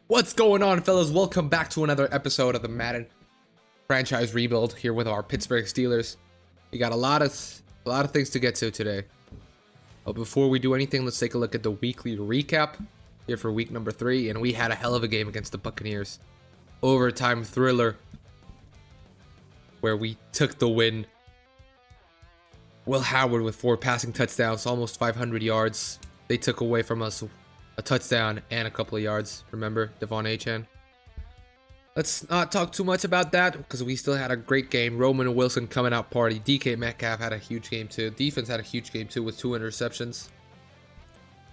What's going on, fellas? Welcome back to another episode of the Madden franchise rebuild here with our Pittsburgh Steelers. We got a lot of things to get to today. But before we do anything, let's take a look at the weekly recap here for week number 3. And we had a hell of a game against the Buccaneers. Overtime thriller where we took the win. Will Howard with 4 passing touchdowns, almost 500 yards. They took away from us a touchdown and a couple of yards. Remember, Devon Achane. Let's not talk too much about that because we still had a great game. Roman and Wilson coming out party. DK Metcalf had a huge game too. Defense had a huge game too with 2 interceptions.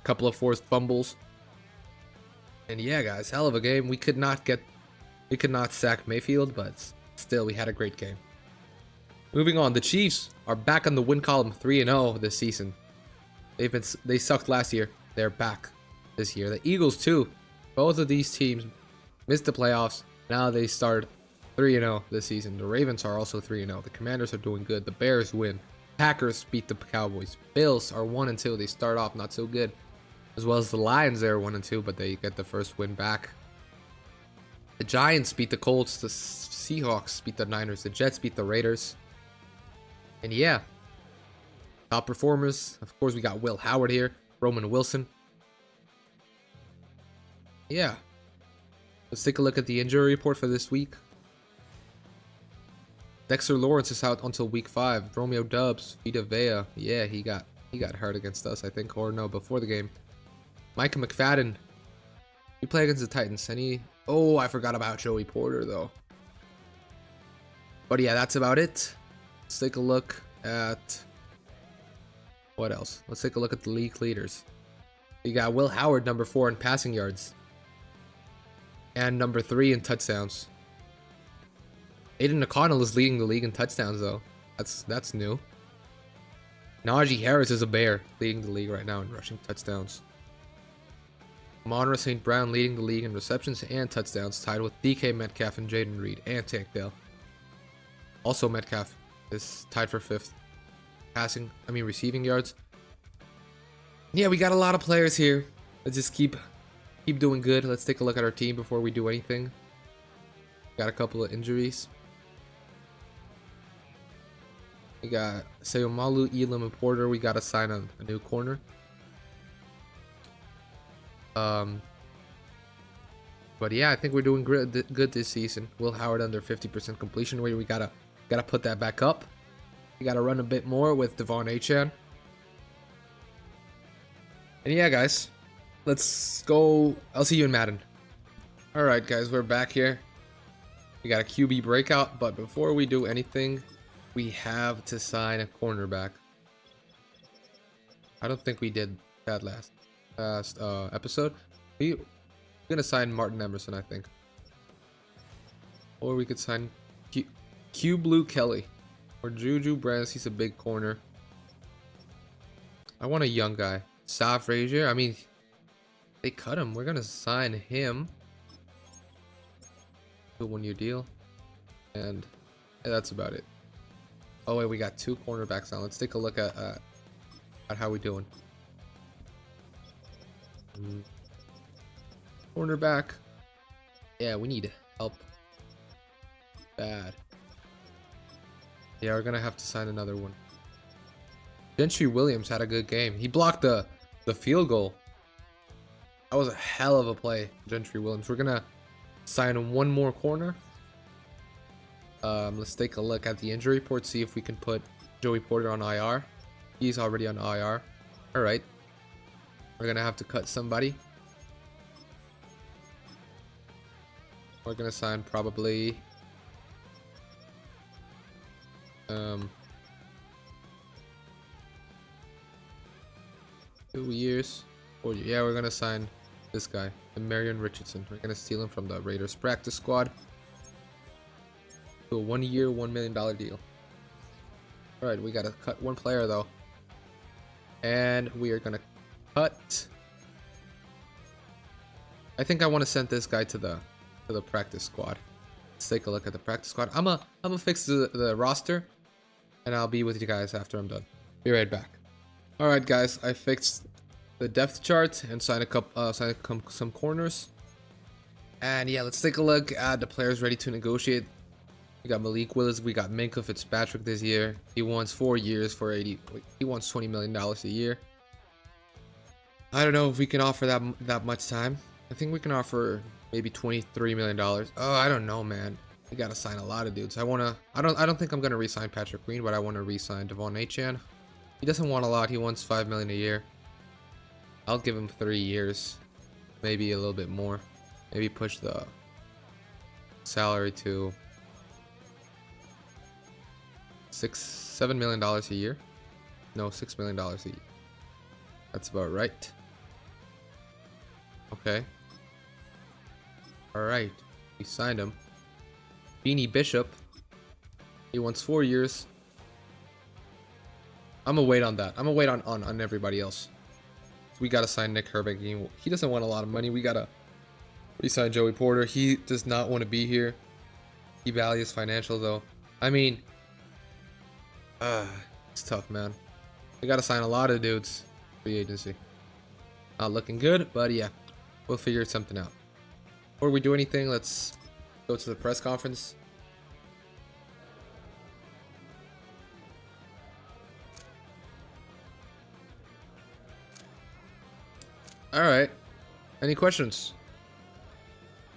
A couple of forced fumbles. And yeah, guys, hell of a game. We could not sack Mayfield, but still we had a great game. Moving on, the Chiefs are back on the win column, 3-0 this season. They sucked last year. They're back this year. The Eagles too. Both of these teams missed the playoffs. Now they start 3-0 this season. The Ravens are also 3-0. The Commanders are doing good. The Bears win. Packers beat the Cowboys. Bills are 1-2. They start off not so good. As well as the Lions, they're 1-2, but they get the first win back. The Giants beat the Colts. The Seahawks beat the Niners. The Jets beat the Raiders. And yeah, top performers. Of course, we got Will Howard here. Roman Wilson. Yeah. Let's take a look at the injury report for this week. Dexter Lawrence is out until week 5. Romeo Dubs, Vita Vea. Yeah, he got hurt against us, I think, or no, before the game. Micah McFadden. We play against the Titans. Oh, I forgot about Joey Porter though. But yeah, that's about it. Let's take a look at what else. Let's take a look at the league leaders. You got Will Howard, number 4 in passing yards. And number 3 in touchdowns. Aiden O'Connell is leading the league in touchdowns though. That's new. Najee Harris is a bear, leading the league right now in rushing touchdowns. Monroe St. Brown leading the league in receptions and touchdowns, tied with DK Metcalf and Jaden Reed and Tank Dell. Also Metcalf is tied for 5th. Receiving yards. Yeah, we got a lot of players here. Let's just keep doing good. Let's take a look at our team before we do anything. Got a couple of injuries. We got Seyomalu, Elam, and Porter. We got to sign a new corner. But yeah, I think we're doing good this season. Will Howard under 50% completion rate. We gotta put that back up. We gotta run a bit more with Devon Achane. And yeah, guys, let's go. I'll see you in Madden. All right, guys, we're back here. We got a QB breakout, but before we do anything, we have to sign a cornerback. I don't think we did that last episode. We're gonna sign Martin Emerson, I think, or we could sign Q Blue Kelly or Juju Brands. He's a big corner. I want a young guy. Saf Frazier. I mean, they cut him. We're gonna sign him to a 1-year deal, and yeah, that's about it. Oh wait, we got 2 cornerbacks now. Let's take a look at how we doing. Cornerback. Yeah, we need help bad. Yeah, we're gonna have to sign another one. Gentry Williams had a good game. He blocked the field goal. That was a hell of a play, Gentry Williams. We're gonna sign 1 more corner. Let's take a look at the injury report, see if we can put Joey Porter on IR. He's already on IR. All right. We're gonna have to cut somebody. We're gonna sign probably 2 years. Or yeah, we're gonna sign this guy, Marion Richardson. We're gonna steal him from the Raiders practice squad to a 1-year, $1 million deal. All right, we gotta cut 1 player though, and we are gonna cut. I think I want to send this guy to the practice squad. Let's take a look at the practice squad. I'm gonna fix the roster, and I'll be with you guys after I'm done. Be right back. All right, guys, I fixed the depth chart and signed some corners. And yeah, let's take a look at the players ready to negotiate. We got Malik Willis. We got Minkah Fitzpatrick this year. He wants 4 years for 80. He wants $20 million a year. I don't know if we can offer that much time. I think we can offer maybe $23 million. Oh, I don't know, man. We gotta sign a lot of dudes. I don't think I'm gonna re-sign Patrick Queen, but I want to re-sign Devon Achane. He doesn't want a lot. He wants $5 million a year. I'll give him 3 years, maybe a little bit more. Maybe push the salary to $7 million a year. No, $6 million a year. That's about right. Okay. All right. We signed him. Beanie Bishop. He wants 4 years. I'm gonna wait on that. I'm gonna wait on everybody else. So we gotta sign Nick Herbig. He doesn't want a lot of money. We gotta re-sign Joey Porter. He does not want to be here. He values financial though. I mean, it's tough, man. We gotta sign a lot of dudes. Free agency. Not looking good, but yeah, we'll figure something out. Before we do anything, let's go to the press conference. All right. Any questions?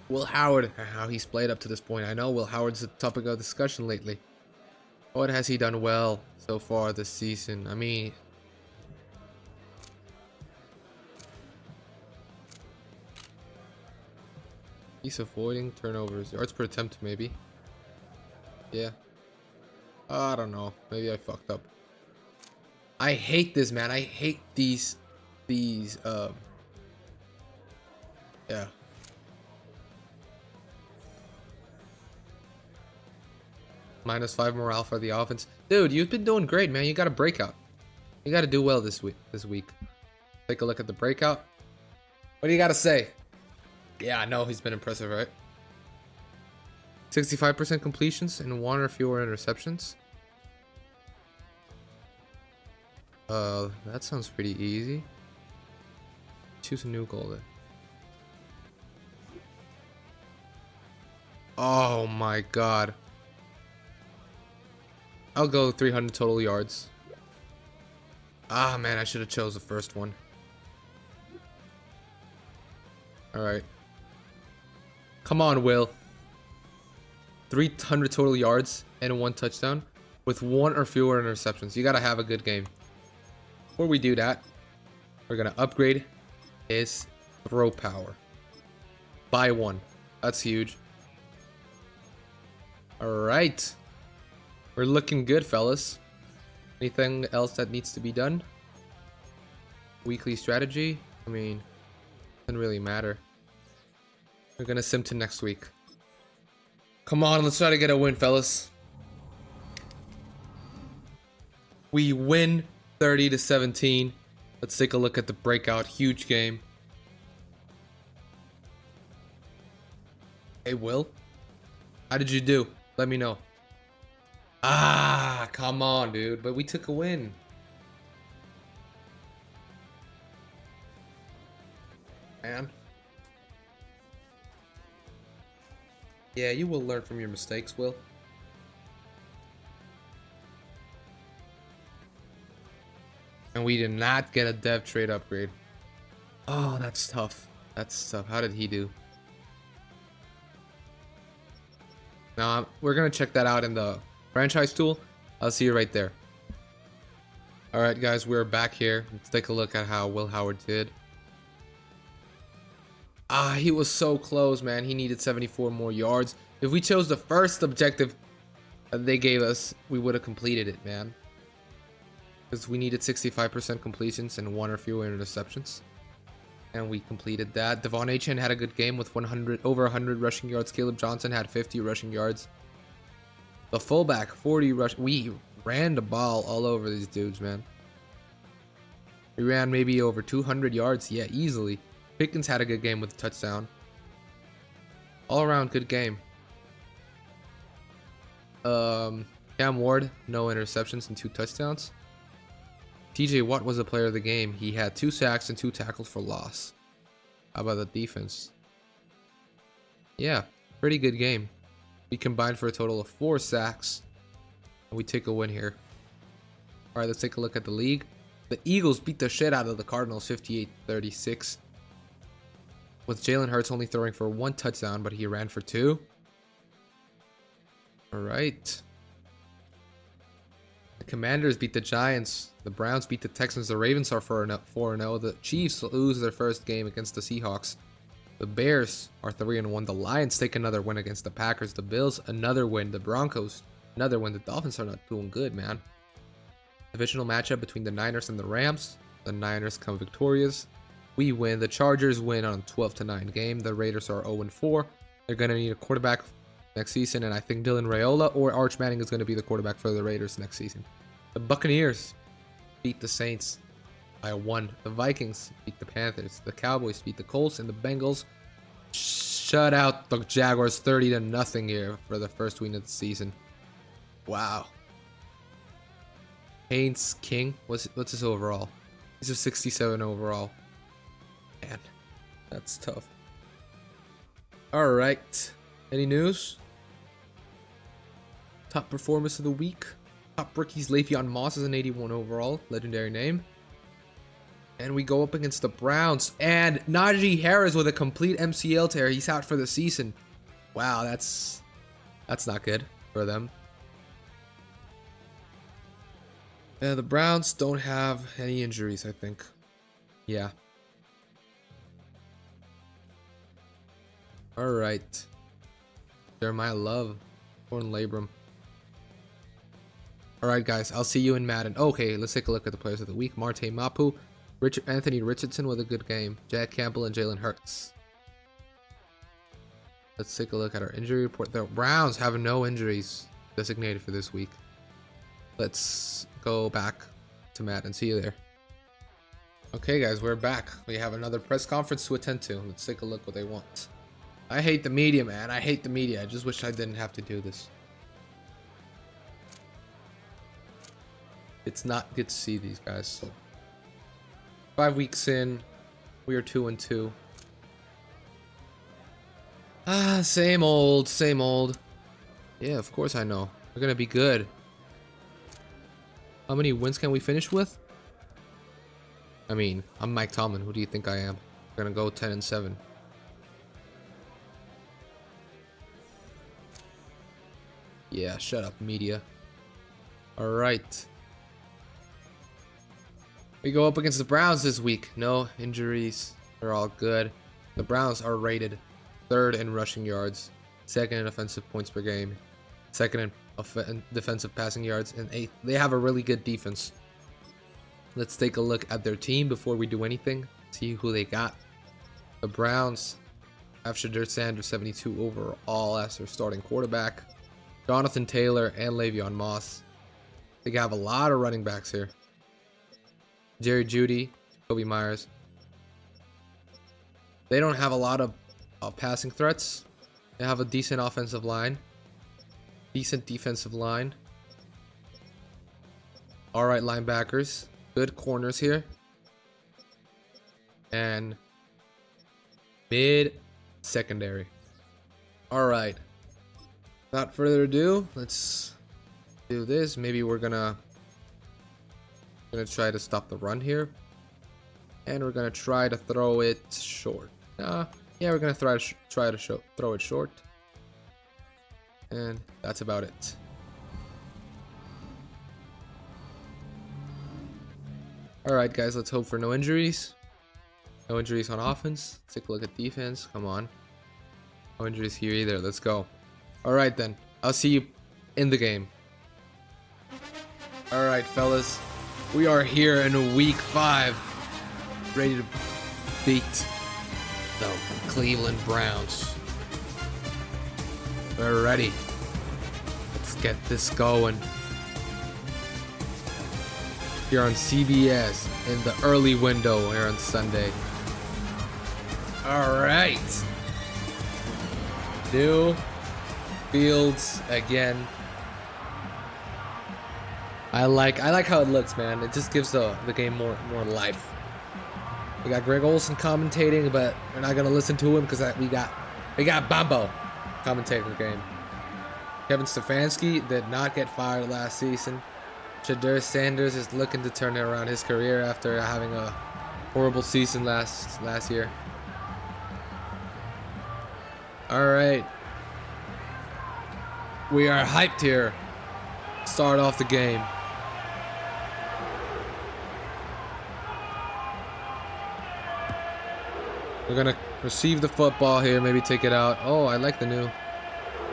Will Howard, how he's played up to this point. I know Will Howard's a topic of discussion lately. What has he done well so far this season? I mean, he's avoiding turnovers. Yards per attempt, maybe. Yeah. I don't know. Maybe I fucked up. I hate this, man. I hate these, yeah. -5 morale for the offense. Dude, you've been doing great, man. You got a breakout. You got to do well this week. Take a look at the breakout. What do you got to say? Yeah, I know he's been impressive, right? 65% completions and 1 or fewer interceptions. That sounds pretty easy. Choose a new goal then. Oh my god. I'll go 300 total yards. Ah, man, I should have chose the first one. Alright. Come on, Will. 300 total yards and 1 touchdown with 1 or fewer interceptions. You gotta have a good game. Before we do that, we're gonna upgrade his throw power by 1. That's huge. Alright. We're looking good, fellas. Anything else that needs to be done? Weekly strategy? I mean, doesn't really matter. We're gonna sim to next week. Come on, let's try to get a win, fellas. We win 30-17. Let's take a look at the breakout. Huge game. Hey, Will. How did you do? Let me know. Ah, come on, dude. But we took a win. Man. Yeah, you will learn from your mistakes, Will. And we did not get a dev trade upgrade. Oh, that's tough. That's tough. How did he do? Now, we're going to check that out in the franchise tool. I'll see you right there. Alright, guys, we're back here. Let's take a look at how Will Howard did. Ah, he was so close, man. He needed 74 more yards. If we chose the first objective they gave us, we would have completed it, man. Because we needed 65% completions and 1 or fewer interceptions. And we completed that. Devon Achane had a good game with over 100 rushing yards. Caleb Johnson had 50 rushing yards. The fullback, 40 rush. We ran the ball all over these dudes, man. We ran maybe over 200 yards. Yeah, easily. Pickens had a good game with a touchdown. All around good game. Cam Ward, no interceptions and 2 touchdowns. TJ Watt was the player of the game. He had 2 sacks and 2 tackles for loss. How about the defense? Yeah, pretty good game. We combined for a total of 4 sacks. And we take a win here. Alright, let's take a look at the league. The Eagles beat the shit out of the Cardinals 58-36. With Jalen Hurts only throwing for 1 touchdown, but he ran for 2. Alright. The Commanders beat the Giants. The Browns beat the Texans. The Ravens are 4-0. The Chiefs lose their first game against the Seahawks. The Bears are 3-1. The Lions take another win against the Packers. The Bills, another win. The Broncos, another win. The Dolphins are not doing good, man. Divisional matchup between the Niners and the Rams. The Niners come victorious. We win. The Chargers win on a 12-9 game. The Raiders are 0-4. They're going to need a quarterback next season, and I think Dylan Raiola or Arch Manning is going to be the quarterback for the Raiders next season. The Buccaneers beat the Saints by 1. The Vikings beat the Panthers. The Cowboys beat the Colts, and the Bengals shut out the Jaguars 30-0 here for the first win of the season. Wow. Haynes King, what's his overall? He's a 67 overall. Man, that's tough. All right. Any news? Top performance of the week. Top rookies, Le'Veon Moss is an 81 overall. Legendary name. And we go up against the Browns. And Najee Harris with a complete MCL tear. He's out for the season. Wow, that's not good for them. The Browns don't have any injuries, I think. Yeah. All right. Jeremiah Love, Torn Labrum. All right, guys. I'll see you in Madden. Okay, let's take a look at the players of the week. Marte Mapu, Anthony Richardson with a good game. Jack Campbell and Jalen Hurts. Let's take a look at our injury report. The Browns have no injuries designated for this week. Let's go back to Madden. See you there. Okay, guys, we're back. We have another press conference to attend to. Let's take a look what they want. I hate the media, man. I hate the media. I just wish I didn't have to do this. It's not good to see these guys. 5 weeks in, we are 2-2. Same old, same old. Yeah, of course I know. We're gonna be good. How many wins can we finish with? I mean, I'm Mike Tomlin. Who do you think I am? We're gonna go 10-7. Yeah, shut up, media. All right. We go up against the Browns this week. No injuries. They're all good. The Browns are rated 3rd in rushing yards, 2nd in offensive points per game, 2nd in defensive passing yards, and 8th. They have a really good defense. Let's take a look at their team before we do anything. See who they got. The Browns have Shadur Sanders, 72 overall as their starting quarterback. Jonathan Taylor and Le'Veon Moss. They have a lot of running backs here. Jerry Jeudy, Kobe Myers. They don't have a lot of passing threats. They have a decent offensive line. Decent defensive line. Alright, linebackers. Good corners here. And mid secondary. Alright. Without further ado, let's do this. Maybe we're gonna try to stop the run here. And we're gonna try to throw it short. Yeah, we're gonna try to throw it short. And that's about it. Alright, guys, let's hope for no injuries. No injuries on offense. Let's take a look at defense. Come on. No injuries here either. Let's go. Alright then. I'll see you in the game. Alright, fellas. We are here in week 5. Ready to beat the Cleveland Browns. We're ready. Let's get this going. Here on CBS in the early window here on Sunday. Alright. New fields again. I like how it looks, man. It just gives the game more life. We got Greg Olson commentating, but we're not gonna listen to him because we got We got Bumbo, commentator game. Kevin Stefanski did not get fired last season. Shedeur Sanders is looking to turn around his career after having a horrible season last year. All right. We are hyped here. Start off the game. We're gonna receive the football here, maybe take it out. Oh, I like the new.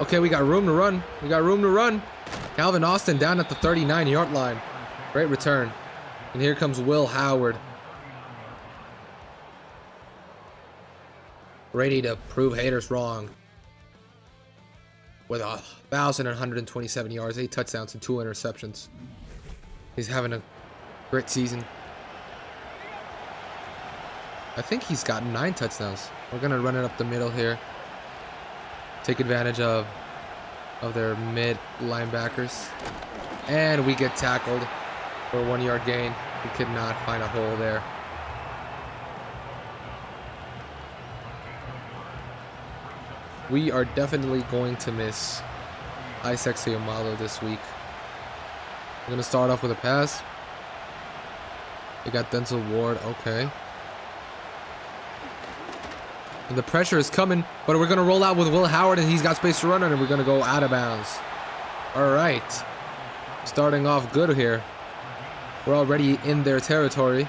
Okay, we got room to run. We got room to run. Calvin Austin down at the 39-yard line. Great return. And here comes Will Howard. Ready to prove haters wrong. With 1,127 yards, 8 touchdowns, and 2 interceptions. He's having a great season. I think he's got 9 touchdowns. We're gonna run it up the middle here. Take advantage of their mid linebackers. And we get tackled for a 1-yard gain. We could not find a hole there. We are definitely going to miss Isaac Seumalo this week. I'm gonna start off with a pass. We got Denzel Ward, okay. And the pressure is coming, but we're gonna roll out with Will Howard, and he's got space to run on, and we're gonna go out of bounds. All right, starting off good here. We're already in their territory.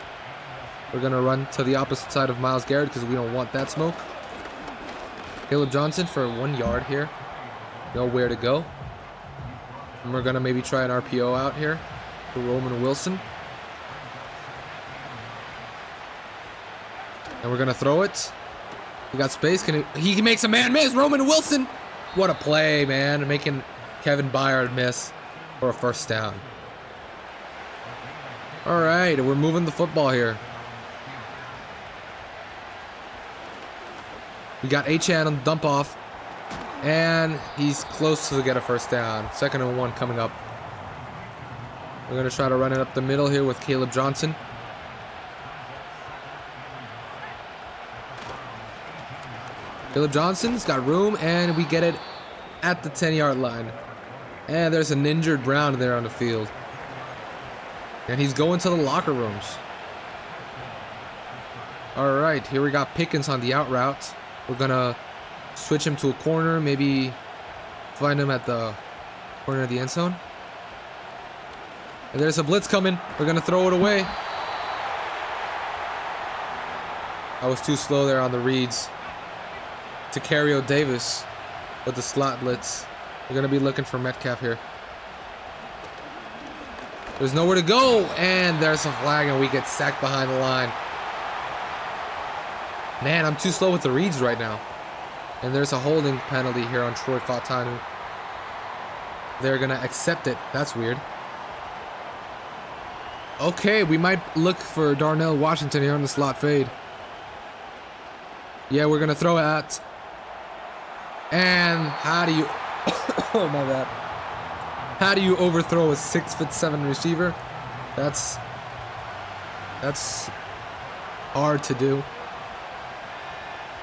We're gonna run to the opposite side of Myles Garrett because we don't want that smoke. Caleb Johnson for 1 yard here. Nowhere to go. And we're gonna maybe try an RPO out here for Roman Wilson. And we're gonna throw it. We got space. He makes a man miss. Roman Wilson. What a play, man. Making Kevin Byard miss for a first down. All right, we're moving the football here. We got Achane on the dump off. And he's close to get a first down. 2nd and 1 coming up. We're going to try to run it up the middle here with Caleb Johnson. Caleb Johnson's got room, and we get it at the 10-yard line. And there's an injured Brown there on the field. And he's going to the locker rooms. All right, here we got Pickens on the out route. We're going to switch him to a corner, maybe find him at the corner of the end zone. And there's a blitz coming. We're going to throw it away. I was too slow there on the reads. Tacario Davis with the slot blitz. We're going to be looking for Metcalf here. There's nowhere to go, and there's a flag, and we get sacked behind the line. Man, I'm too slow with the reads right now. And there's a holding penalty here on Troy Fautanu. They're going to accept it. That's weird. Okay, we might look for Darnell Washington here on the slot fade. Yeah, we're going to throw it at. And how do you... oh, my bad. How do you overthrow a 6'7" receiver? That's hard to do.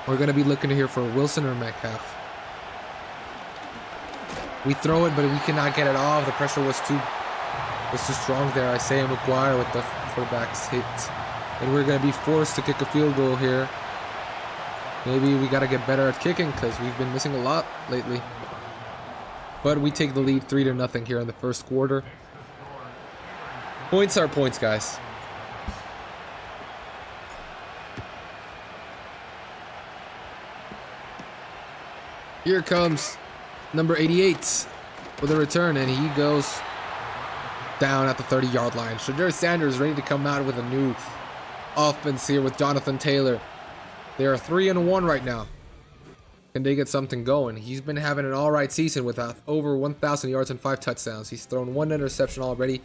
We're going to be looking here for Wilson or Metcalf. We throw it, but we cannot get it off. The pressure was too strong there. Isaiah McGuire with the quarterback's hit. And we're going to be forced to kick a field goal here. Maybe we got to get better at kicking because we've been missing a lot lately. But we take the lead 3-0 here in the first quarter. Points are points, guys. Here comes number 88 with a return, and he goes down at the 30-yard line. Shedeur Sanders ready to come out with a new offense here with Jonathan Taylor. They are 3-1 right now. Can they get something going? He's been having an all-right season with over 1,000 yards and 5 touchdowns. He's thrown 1 interception already.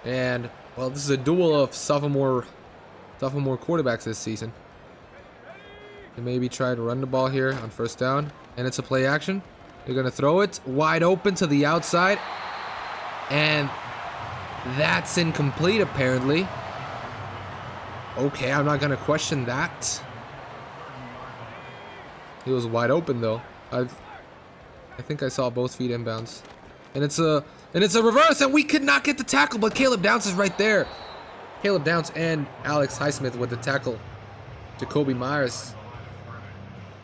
And, well, this is a duel of sophomore quarterbacks this season. And maybe try to run the ball here on first down. And it's a play action. They're going to throw it wide open to the outside. And that's incomplete, apparently. Okay, I'm not going to question that. He was wide open though. I think I saw both feet inbounds. And it's a reverse, and we could not get the tackle, but Caleb Downs is right there. Caleb Downs and Alex Highsmith with the tackle. Jacoby Myers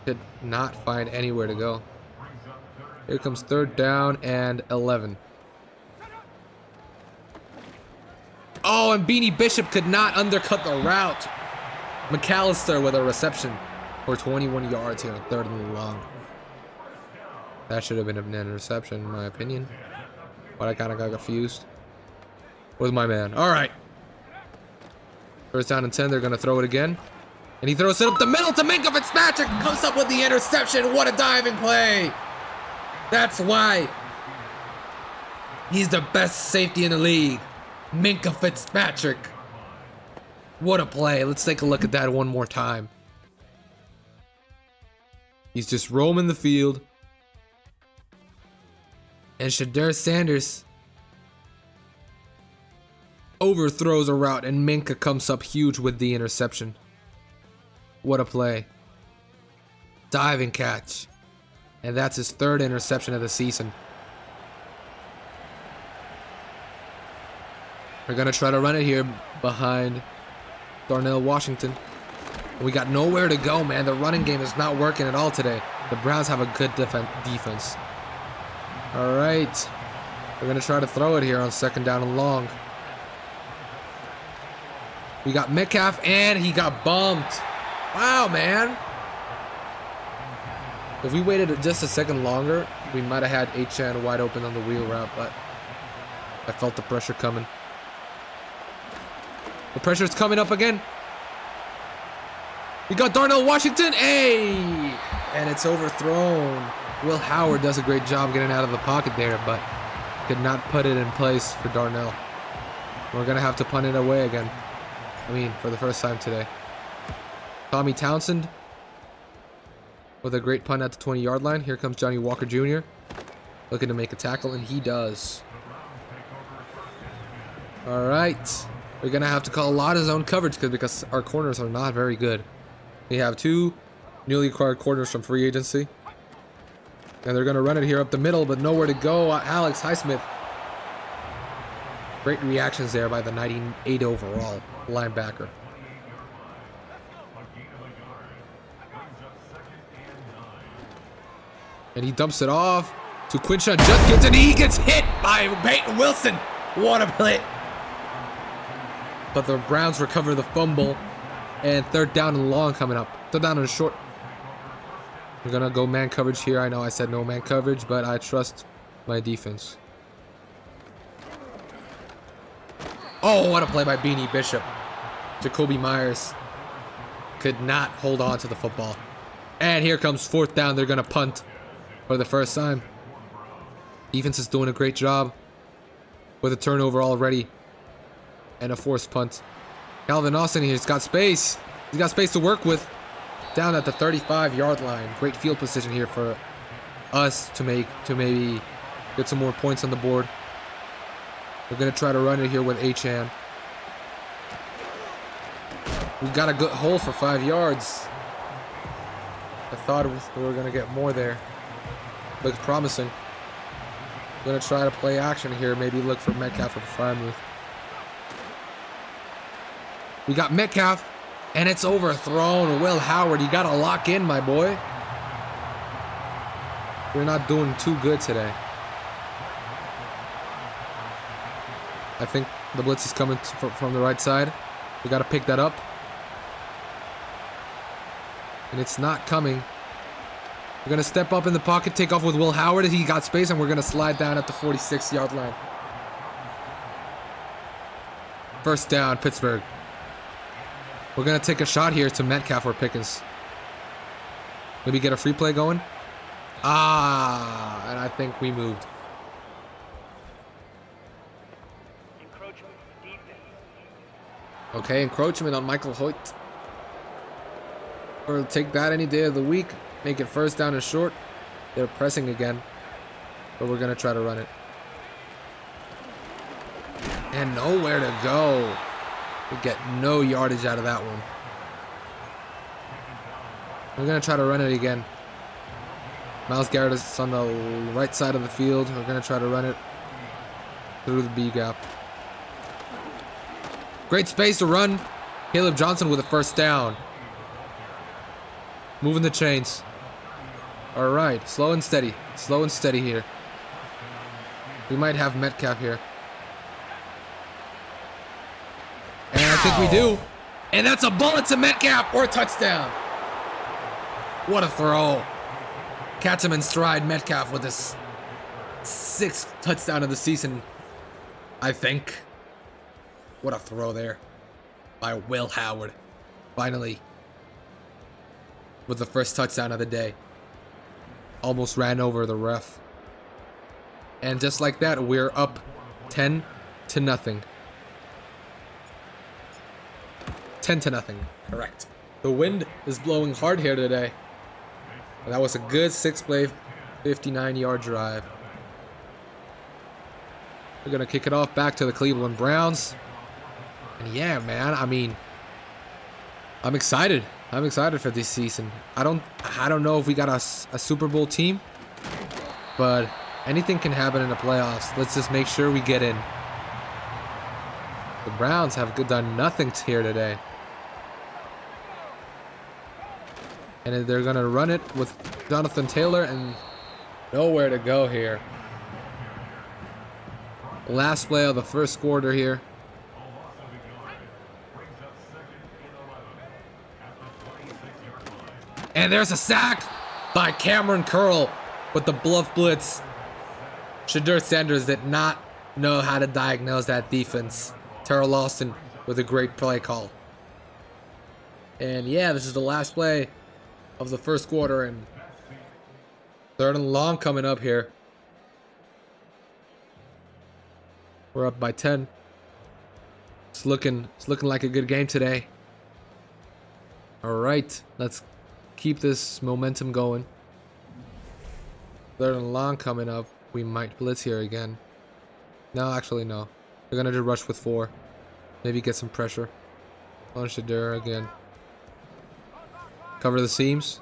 could not find anywhere to go. Here comes 3rd down and 11. Oh, and Beanie Bishop could not undercut the route. McAllister with a reception for 21 yards here on 3rd and long. That should have been an interception, in my opinion. But I kind of got confused with my man. All right. 1st down and 10. They're going to throw it again. And he throws it up the middle to Minkah Fitzpatrick. Comes up with the interception. What a diving play. That's why he's the best safety in the league. Minkah Fitzpatrick. What a play. Let's take a look at that one more time. He's just roaming the field. And Shedeur Sanders overthrows a route, and Minkah comes up huge with the interception. What a play. Diving catch. And that's his 3rd interception of the season. We're going to try to run it here behind Darnell Washington. We got nowhere to go, man. The running game is not working at all today. The Browns have a good defense. All right. We're going to try to throw it here on 2nd down and long. We got Metcalf, and he got bumped. Wow, man. If we waited just a second longer, we might have had H-Chan wide open on the wheel route, but I felt the pressure coming. The pressure's coming up again. We got Darnell Washington. Hey! And it's overthrown. Will Howard does a great job getting out of the pocket there, but could not put it in place for Darnell. We're going to have to punt it away again. I mean, for the first time today. Tommy Townsend with a great punt at the 20-yard line. Here comes Johnny Walker Jr. looking to make a tackle, and he does. All right. We're going to have to call a lot of zone coverage because our corners are not very good. We have 2 newly acquired corners from free agency. And they're going to run it here up the middle, but nowhere to go. Alex Highsmith. Great reactions there by the 98 overall linebacker. And he dumps it off to Quinshon Judkins, and he gets hit by Peyton Wilson. What a play. But the Browns recover the fumble, and 3rd down and long coming up. 3rd down and short. We're going to go man coverage here. I know I said no man coverage, but I trust my defense. Oh, what a play by Beanie Bishop. Jacoby Myers could not hold on to the football. And here comes 4th down. They're going to punt for the first time. Defense is doing a great job with a turnover already and a forced punt. Calvin Austin here's got space. He's got space to work with down at the 35-yard line. Great field position here for us to maybe get some more points on the board. We're going to try to run it here with H-Chan. We got a good hole for 5 yards. I thought we were going to get more there. Looks promising. We're going to try to play action here. Maybe look for Metcalf for the fire move. We got Metcalf, and it's overthrown. Will Howard, you got to lock in, my boy. We're not doing too good today. I think the blitz is coming from the right side. We got to pick that up. And it's not coming. We're going to step up in the pocket, take off with Will Howard. He got space, and we're going to slide down at the 46-yard line. 1st down, Pittsburgh. We're going to take a shot here to Metcalf or Pickens. Maybe get a free play going. And I think we moved. Okay, encroachment on Michael Hoyt. We'll take that any day of the week. Make it 1st down and short. They're pressing again. But we're going to try to run it. And nowhere to go. We get no yardage out of that one. We're going to try to run it again. Miles Garrett is on the right side of the field. We're going to try to run it through the B gap. Great space to run. Caleb Johnson with a first down. Moving the chains. All right, slow and steady. Slow and steady here. We might have Metcalf here. And I think we do. And that's a bullet to Metcalf or a touchdown. What a throw. Catch him in stride. Metcalf with his 6th touchdown of the season, I think. What a throw there by Will Howard. Finally, with the first touchdown of the day. Almost ran over the ref. And just like that, we're up 10-0. 10-0, correct. The wind is blowing hard here today. And that was a good 6-play, 59-yard drive. We're gonna kick it off back to the Cleveland Browns. And yeah, man, I mean, I'm excited. I'm excited for this season. I don't know if we got a Super Bowl team, but anything can happen in the playoffs. Let's just make sure we get in. The Browns have done nothing here today. And they're going to run it with Jonathan Taylor and nowhere to go here. Last play of the first quarter here. And there's a sack by Cameron Curl with the bluff blitz. Shedeur Sanders did not know how to diagnose that defense. Terrell Lawson with a great play call. And yeah, this is the last play of the first quarter, and 3rd and long coming up here. We're up by 10. It's looking like a good game today. All right, let's keep this momentum going. 3rd and long coming up. We might blitz here again. No, actually no. We're gonna do rush with 4. Maybe get some pressure on Shedeur again. Cover the seams.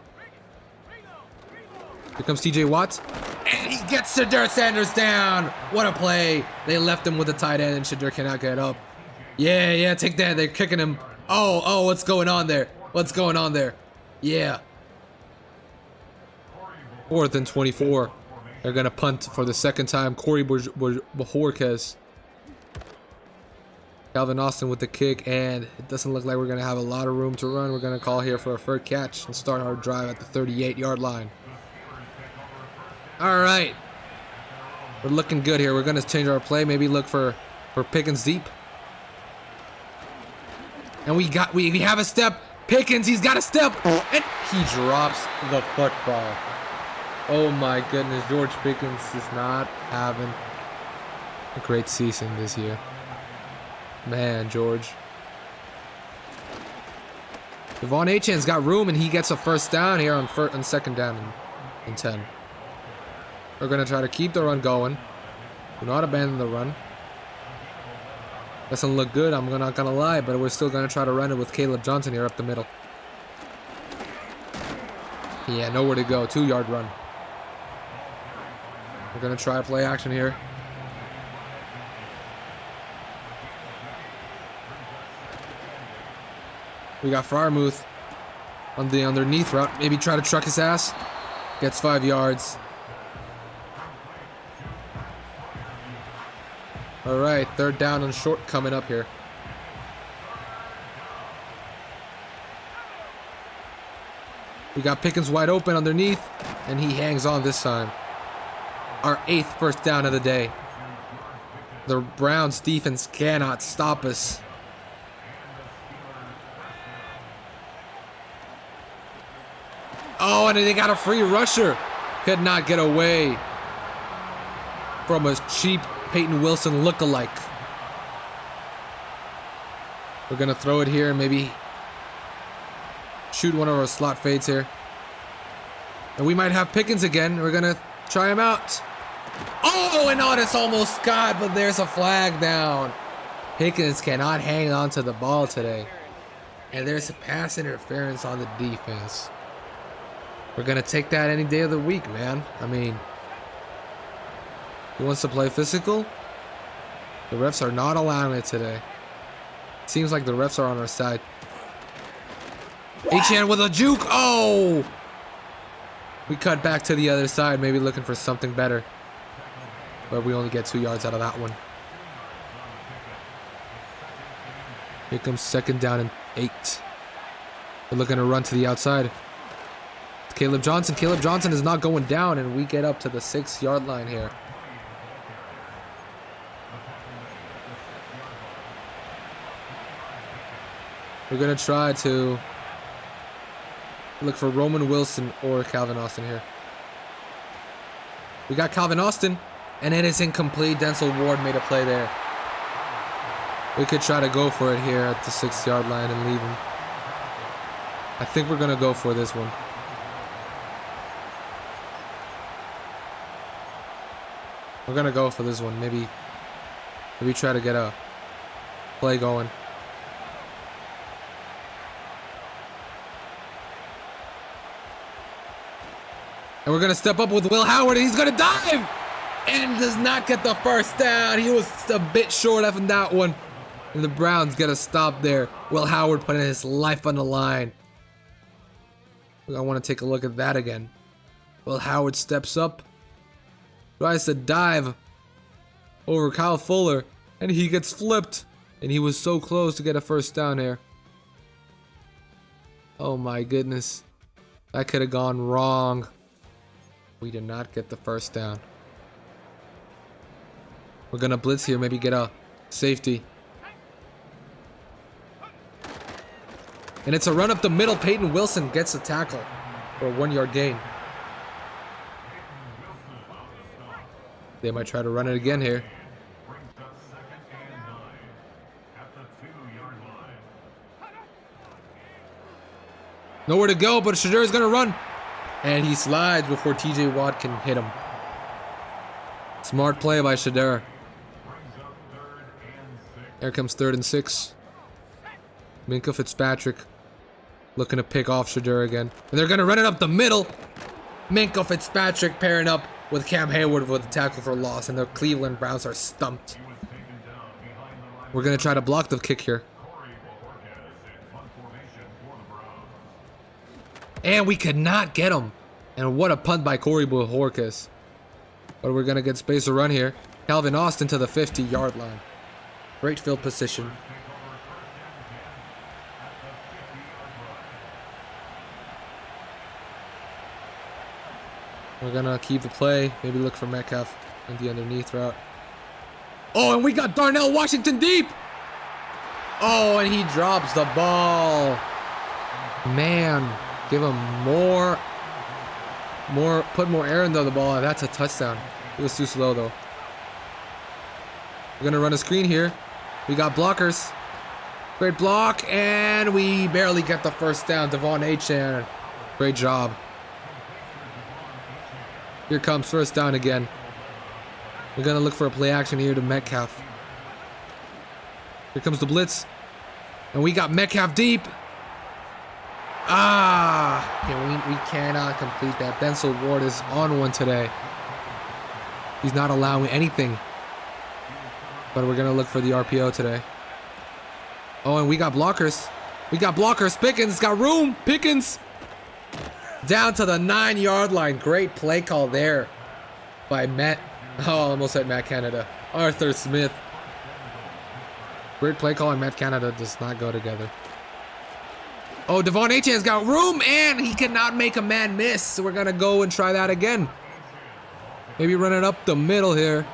Here comes TJ Watt. And he gets Shedeur Sanders down. What a play. They left him with the tight end and Shedeur cannot get up. Yeah, take that. They're kicking him. Oh, what's going on there? What's going on there? Yeah. 4th and 24. They're going to punt for the 2nd time. Corey Bojorquez. Calvin Austin with the kick, and it doesn't look like we're going to have a lot of room to run. We're going to call here for a third catch and start our drive at the 38-yard line. All right. We're looking good here. We're going to change our play. Maybe look for Pickens deep. And we have a step. Pickens, he's got a step. And he drops the football. Oh my goodness. George Pickens is not having a great season this year. Man, George. Devon Achan's got room, and he gets a first down here on 2nd down and 10. We're going to try to keep the run going. Do not abandon the run. Doesn't look good, I'm not going to lie, but we're still going to try to run it with Caleb Johnson here up the middle. Yeah, nowhere to go. 2-yard run. We're going to try play action here. We got Freiermuth on the underneath route. Maybe try to truck his ass. Gets 5 yards. All right, 3rd down and short coming up here. We got Pickens wide open underneath, and he hangs on this time. Our 8th first down of the day. The Browns defense cannot stop us. Oh, and they got a free rusher. Could not get away from a cheap Peyton Wilson lookalike. We're going to throw it here and maybe shoot one of our slot fades here. And we might have Pickens again. We're going to try him out. Oh, and Otis almost got, but there's a flag down. Pickens cannot hang on to the ball today. And there's a pass interference on the defense. We're gonna take that any day of the week, man. I mean, he wants to play physical. The refs are not allowing it today. Seems like the refs are on our side. HN with a juke. Oh! We cut back to the other side, maybe looking for something better. But we only get 2 yards out of that one. Here comes 2nd down and 8. We're looking to run to the outside. Caleb Johnson. Caleb Johnson is not going down, and we get up to the 6-yard line here. We're going to try to look for Roman Wilson or Calvin Austin here. We got Calvin Austin, and it is incomplete. Denzel Ward made a play there. We could try to go for it here at the 6-yard line and leave him. I think we're going to go for this one. We're going to go for this one. Maybe try to get a play going. And we're going to step up with Will Howard, and he's going to dive! And does not get the first down. He was a bit short of that one. And the Browns get a stop there. Will Howard putting his life on the line. I want to take a look at that again. Will Howard steps up. Tries to dive over Kyle Fuller. And he gets flipped. And he was so close to get a first down here. Oh my goodness. That could have gone wrong. We did not get the first down. We're going to blitz here. Maybe get a safety. And it's a run up the middle. Peyton Wilson gets a tackle for a 1-yard gain. They might try to run it again here. Nowhere to go, but Shadur is going to run. And he slides before TJ Watt can hit him. Smart play by Shadur. Here comes 3rd and 6. Minkah Fitzpatrick looking to pick off Shadur again. And they're going to run it up the middle. Minkah Fitzpatrick pairing up with Cam Hayward with a tackle for loss. And the Cleveland Browns are stumped. We're going to try to block the kick here. And we could not get him. And what a punt by Corey Bojorquez. But we're going to get space to run here. Calvin Austin to the 50-yard line. Great field position. We're going to keep the play. Maybe look for Metcalf in the underneath route. Oh, and we got Darnell Washington deep. Oh, and he drops the ball. Man, give him put more air into the ball. That's a touchdown. It was too slow though. We're going to run a screen here. We got blockers. Great block, and we barely get the first down. Devon Achane. Great job. Here comes first down again. We're going to look for a play action here to Metcalf. Here comes the blitz. And we got Metcalf deep. Yeah, we cannot complete that. Denzel Ward is on one today. He's not allowing anything. But we're going to look for the RPO today. Oh, and we got blockers. We got blockers. Pickens got room. Pickens down to the 9-yard line. Great play call there by Matt. Oh, I almost said Matt Canada. Arthur Smith. Great play call, and Matt Canada does not go together. Oh, Devon Achane's got room, and he cannot make a man miss. So we're going to go and try that again. Maybe run it up the middle here.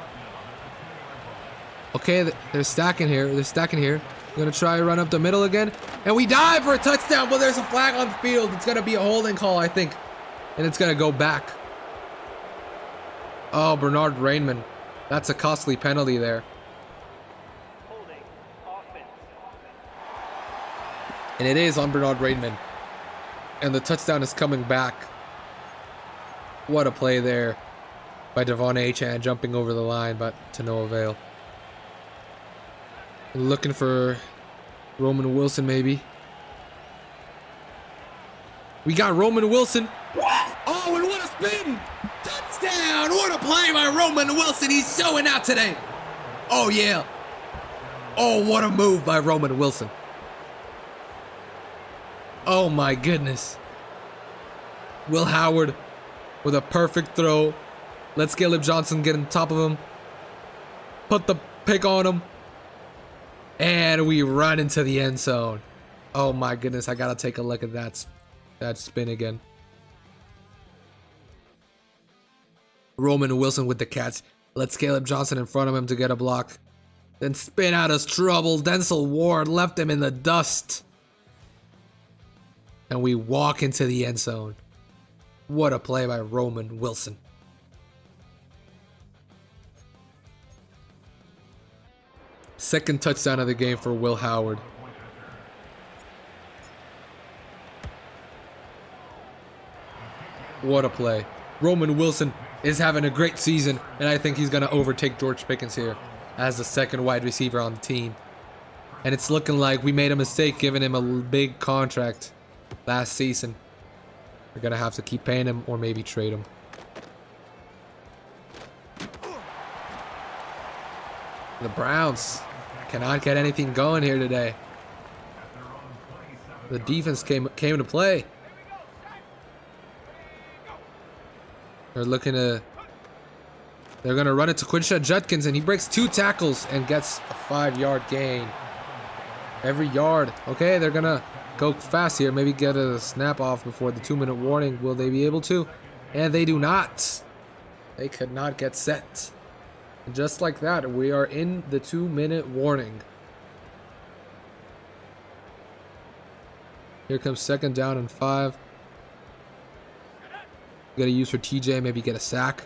Okay, they're stacking here. They're stacking here. We're going to try to run up the middle again. And we dive for a touchdown, but there's a flag on the field. It's going to be a holding call, I think. And it's going to go back. Oh, Bernard Rainman. That's a costly penalty there. And it is on Bernard Rainman. And the touchdown is coming back. What a play there by Devon Achane, jumping over the line, but to no avail. Looking for Roman Wilson, maybe. We got Roman Wilson. Oh, and what a spin! Touchdown! What a play by Roman Wilson. He's showing out today. Oh, yeah. Oh, what a move by Roman Wilson. Oh, my goodness. Will Howard with a perfect throw. Let's Caleb Johnson get on top of him. Put the pick on him. And we run into the end zone. Oh, my goodness. I got to take a look at that spin again. Roman Wilson with the catch. Let's Caleb Johnson in front of him to get a block. Then spin out of trouble. Denzel Ward left him in the dust. And we walk into the end zone. What a play by Roman Wilson. Second touchdown of the game for Will Howard. What a play. Roman Wilson is having a great season, and I think he's going to overtake George Pickens here as the second wide receiver on the team. And it's looking like we made a mistake giving him a big contract last season. We're going to have to keep paying him or maybe trade him. The Browns cannot get anything going here today. The defense came to play. They're going to run it to Quinshad Judkins, and he breaks 2 tackles and gets a 5-yard gain. Every yard. Okay, they're going to go fast here. Maybe get a snap off before the 2-minute warning. Will they be able to? And they do not. They could not get set. And just like that, we are in the 2-minute warning. Here comes 2nd down and 5. Got to use for TJ, maybe get a sack.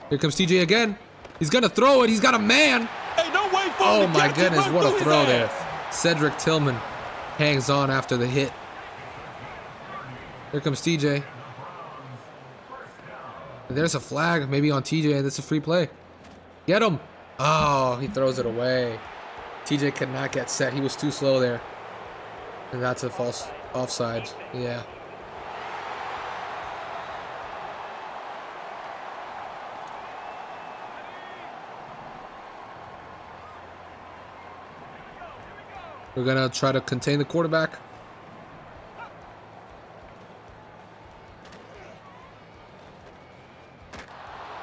Here comes TJ again. He's going to throw it. He's got a man. Hey, don't wait for oh my goodness, what a throw there. Cedric Tillman hangs on after the hit. Here comes TJ. And there's a flag, maybe on TJ, and it's a free play. Get him. Oh, he throws it away. TJ could not get set. He was too slow there. And that's a false offside. Yeah. We're going to try to contain the quarterback.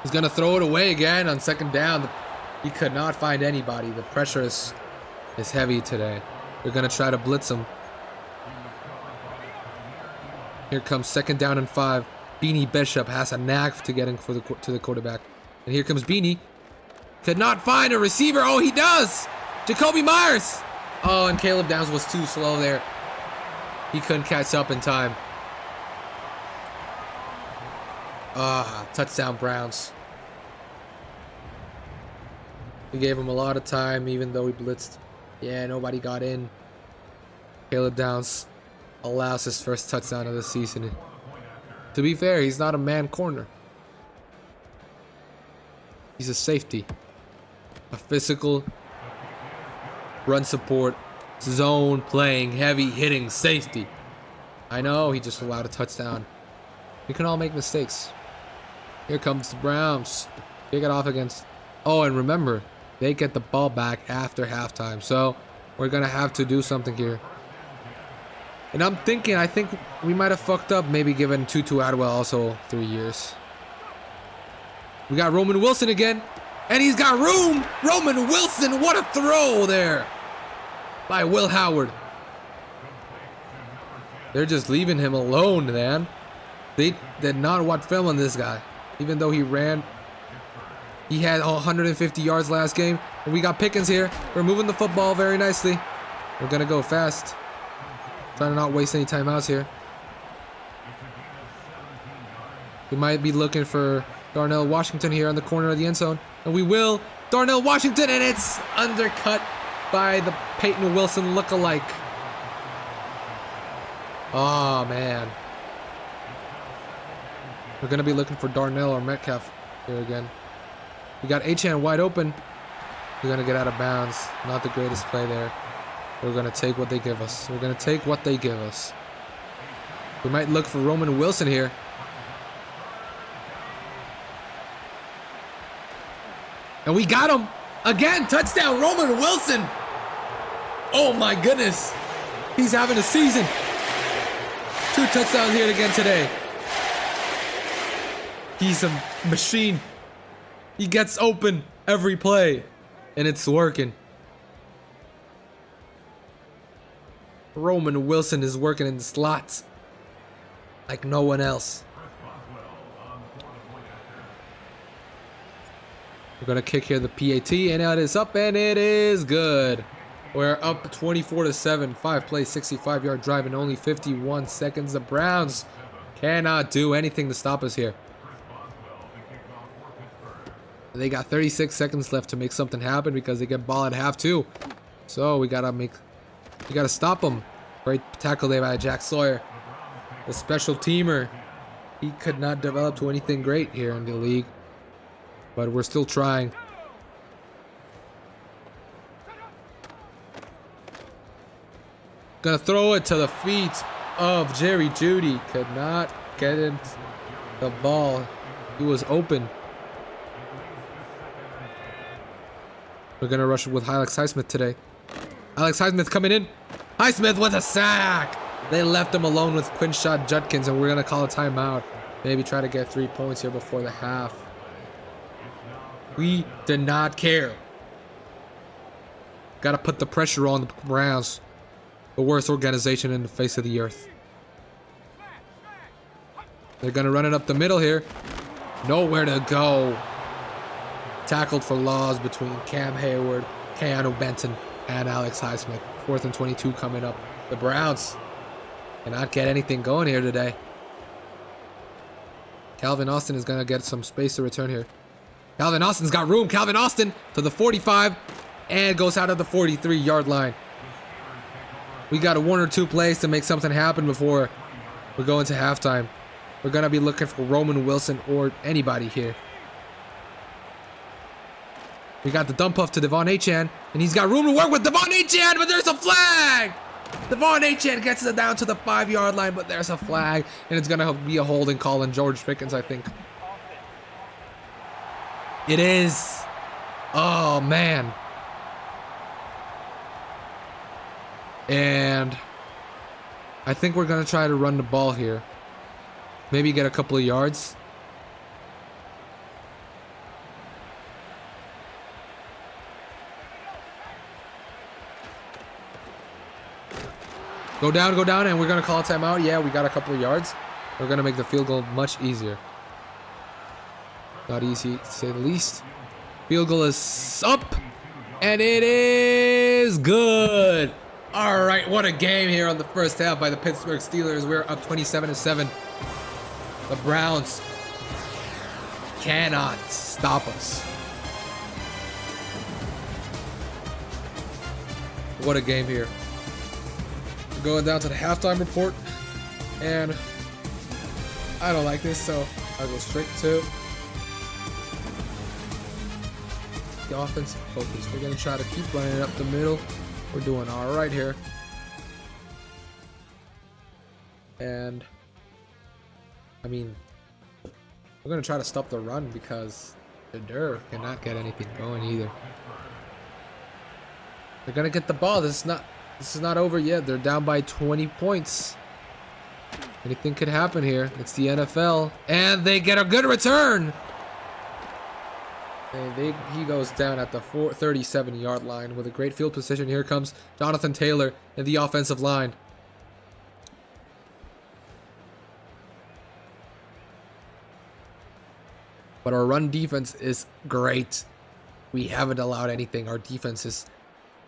He's going to throw it away again on 2nd down. He could not find anybody. The pressure is heavy today. We're going to try to blitz him. Here comes 2nd down and 5. Beanie Bishop has a knack to getting to the quarterback. And here comes Beanie. Could not find a receiver. Oh, he does. Jacoby Myers. Oh, and Caleb Downs was too slow there. He couldn't catch up in time. Touchdown Browns. We gave him a lot of time even though he blitzed. Yeah, nobody got in. Caleb Downs allows his first touchdown of the season. To be fair, he's not a man corner. He's a safety. A physical run support, zone playing, heavy hitting safety. I know he just allowed a touchdown. We can all make mistakes. Here comes the Browns. Kick it off against. Oh, and remember, they get the ball back after halftime. So we're going to have to do something here. And I think we might have fucked up maybe giving Tutu Atwell also 3 years. We got Roman Wilson again. And he's got room. Roman Wilson, what a throw there by Will Howard. They're just leaving him alone, man. They did not watch film on this guy. Even though he ran. He had 150 yards last game. And we got Pickens here. We're moving the football very nicely. We're going to go fast. Trying to not waste any timeouts here. We might be looking for Darnell Washington here on the corner of the end zone. And we will. Darnell Washington, and it's undercut by the Peyton Wilson lookalike. Oh, man. We're going to be looking for Darnell or Metcalf here again. We got Achane wide open. We're going to get out of bounds. Not the greatest play there. We're going to take what they give us. We're going to take what they give us. We might look for Roman Wilson here. And we got him. Again, touchdown, Roman Wilson. Oh my goodness. He's having a season. 2 touchdowns here again today. He's a machine. He gets open every play, and it's working. Roman Wilson is working in the slots like no one else. We're gonna kick here the PAT, and it is up, and it is good. We're up 24-7. 5 plays, 65-yard drive, in only 51 seconds. The Browns cannot do anything to stop us here. They got 36 seconds left to make something happen because they get ball at half too. So we gotta stop them. Great tackle there by Jack Sawyer, the special teamer. He could not develop to anything great here in the league, but we're still trying. Gonna throw it to the feet of Jerry Jeudy. Could not get it, the ball. He was open. We're gonna rush it with Alex Highsmith today. Alex Highsmith coming in. Highsmith with a sack. They left him alone with Quinshot Judkins, and we're gonna call a timeout. Maybe try to get 3 points here before the half. We did not care. Gotta put the pressure on the Browns. The worst organization in the face of the earth. They're gonna run it up the middle here. Nowhere to go. Tackled for loss between Cam Hayward, Keanu Benton, and Alex Highsmith. 4th and 22 coming up. The Browns cannot get anything going here today. Calvin Austin is gonna get some space to return here. Calvin Austin's got room. Calvin Austin to the 45 and goes out of the 43-yard line. We got a 1 or 2 plays to make something happen before we go into halftime. We're gonna be looking for Roman Wilson or anybody here. We got the dump off to Devon Achane, and he's got room to work with Devon Achane, but there's a flag! Devon Achane gets it down to the 5-yard line, but there's a flag, and it's gonna be a holding call on George Pickens, I think. It is. Oh, man. And I think we're gonna try to run the ball here. Maybe get a couple of yards. Go down, and we're gonna call a timeout. Yeah, we got a couple of yards. We're gonna make the field goal much easier. Not easy to say the least. Field goal is up, and it is good. All right, what a game here on the first half by the Pittsburgh Steelers. We're up 27-7. The Browns cannot stop us. What a game here. We're going down to the halftime report, and I don't like this, so I'll go straight to the offensive focus. We're going to try to keep running it up the middle. We're doing all right here. And, I mean, we're going to try to stop the run because Shadur cannot get anything going either. They're going to get the ball. This is not over yet. They're down by 20 points. Anything could happen here. It's the NFL. And they get a good return. And he goes down at the 37-yard line with a great field position. Here comes Jonathan Taylor in the offensive line. But our run defense is great. We haven't allowed anything. Our defense is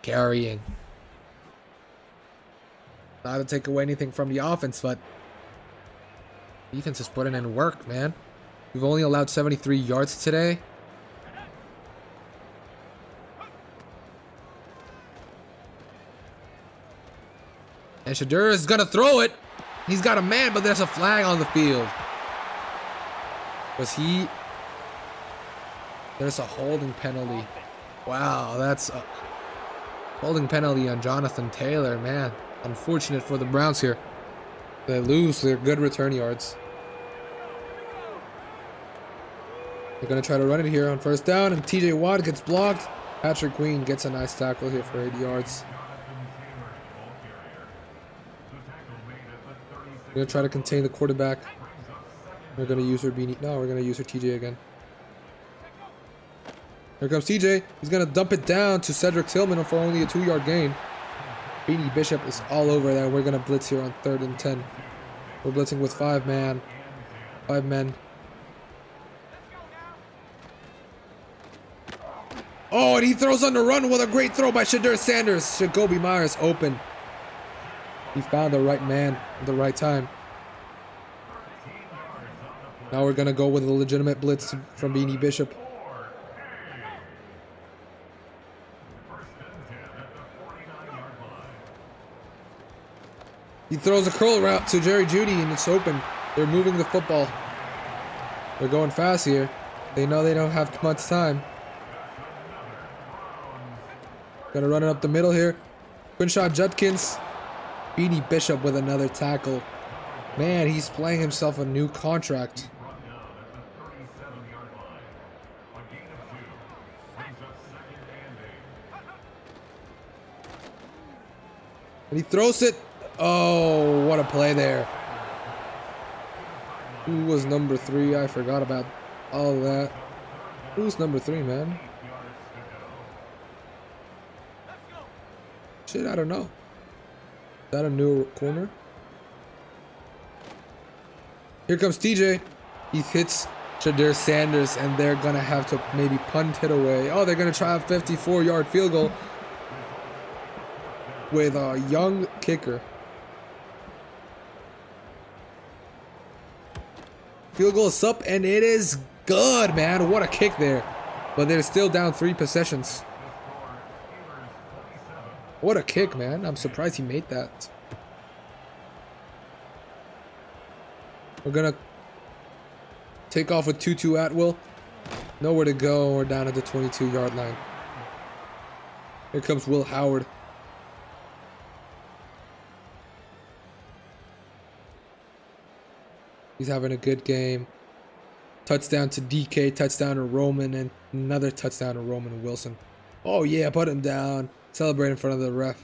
carrying. Not to take away anything from the offense, but defense is putting in work, man. We've only allowed 73 yards today. And Shadur is gonna throw it. He's got a man, but there's a flag on the field. There's a holding penalty. Wow, that's a holding penalty on Jonathan Taylor, man. Unfortunate for the Browns here. They lose their good return yards. They're going to try to run it here on first down, and TJ Watt gets blocked. Patrick Queen gets a nice tackle here for 8 yards. We're going to try to contain the quarterback. We're going to use her beanie. No, we're going to use her TJ again. Here comes TJ. He's going to dump it down to Cedric Tillman for only a 2-yard gain. Beanie Bishop is all over that. We're going to blitz here on 3rd and 10. We're blitzing with 5 men. Oh, and he throws on the run with a great throw by Shadur Sanders. Jacoby Myers open. He found the right man at the right time. Now we're going to go with a legitimate blitz from Beanie Bishop. He throws a curl route to Jerry Jeudy, and it's open. They're moving the football. They're going fast here. They know they don't have much time. Gonna run it up the middle here. Quinshot Judkins. Beanie Bishop with another tackle. Man, he's playing himself a new contract. And he throws it. Oh, what a play there. Who was number 3? I forgot about all that. Who's number 3, man? Shit, I don't know. Is that a new corner? Here comes TJ. He hits Shadur Sanders, and they're gonna have to maybe punt it away. Oh, they're gonna try a 54-yard field goal with a young kicker. Field goal is up, and it is good, man. What a kick there. But they're still down 3 possessions. What a kick, man. I'm surprised he made that. We're going to take off with Tutu Atwell. Nowhere to go. We're down at the 22-yard line. Here comes Will Howard. He's having a good game. Touchdown to DK, touchdown to Roman, and another touchdown to Roman Wilson. Oh, yeah, put him down. Celebrate in front of the ref.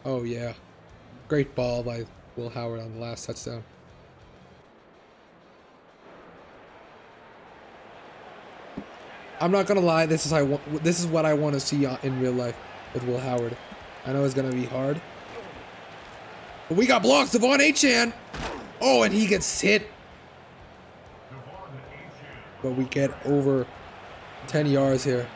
Oh, yeah. Great ball by Will Howard on the last touchdown. I'm not going to lie. This is what I want to see in real life with Will Howard. I know it's going to be hard. But we got blocks. Devon Achane. Oh, and he gets hit. But we get over 10 yards here.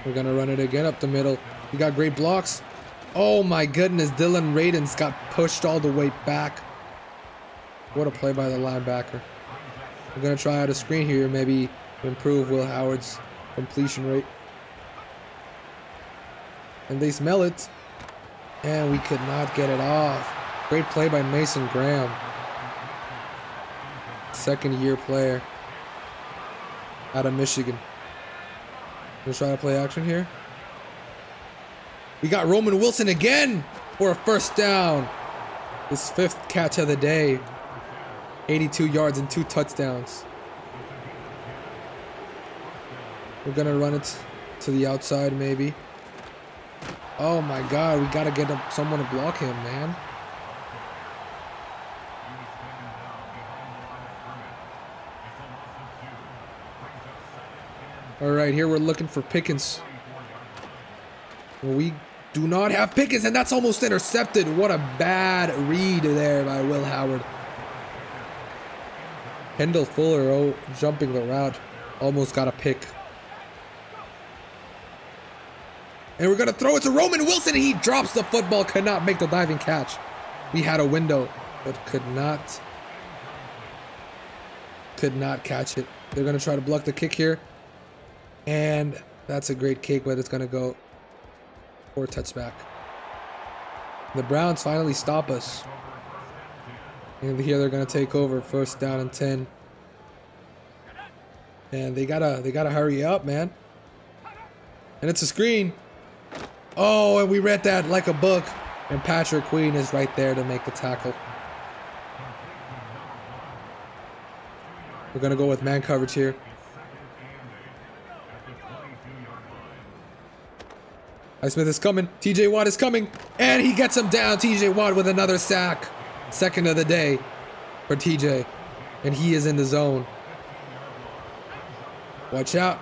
We're going to run it again up the middle. We got great blocks. Oh my goodness, Dylan Radins got pushed all the way back. What a play by the linebacker. We're going to try out a screen here, maybe improve Will Howard's completion rate. And they smell it. And we could not get it off. Great play by Mason Graham. Second-year player out of Michigan. Let's try to play action here. We got Roman Wilson again for a first down. His 5th catch of the day. 82 yards and 2 touchdowns. We're going to run it to the outside maybe. Oh my God, we got to get someone to block him, man. All right, here we're looking for Pickens. We do not have Pickens, and that's almost intercepted. What a bad read there by Will Howard. Kendall Fuller jumping the route. Almost got a pick. And we're going to throw it to Roman Wilson, and he drops the football. Could not make the diving catch. We had a window, but could not catch it. They're going to try to block the kick here. And that's a great kick, but it's going to go for a touchback. The Browns finally stop us. And here they're going to take over, first down and 10. And they gotta hurry up, man. And it's a screen. Oh, and we read that like a book. And Patrick Queen is right there to make the tackle. We're going to go with man coverage here. Highsmith is coming. TJ Watt is coming. And he gets him down. TJ Watt with another sack. Second of the day for TJ. And he is in the zone. Watch out.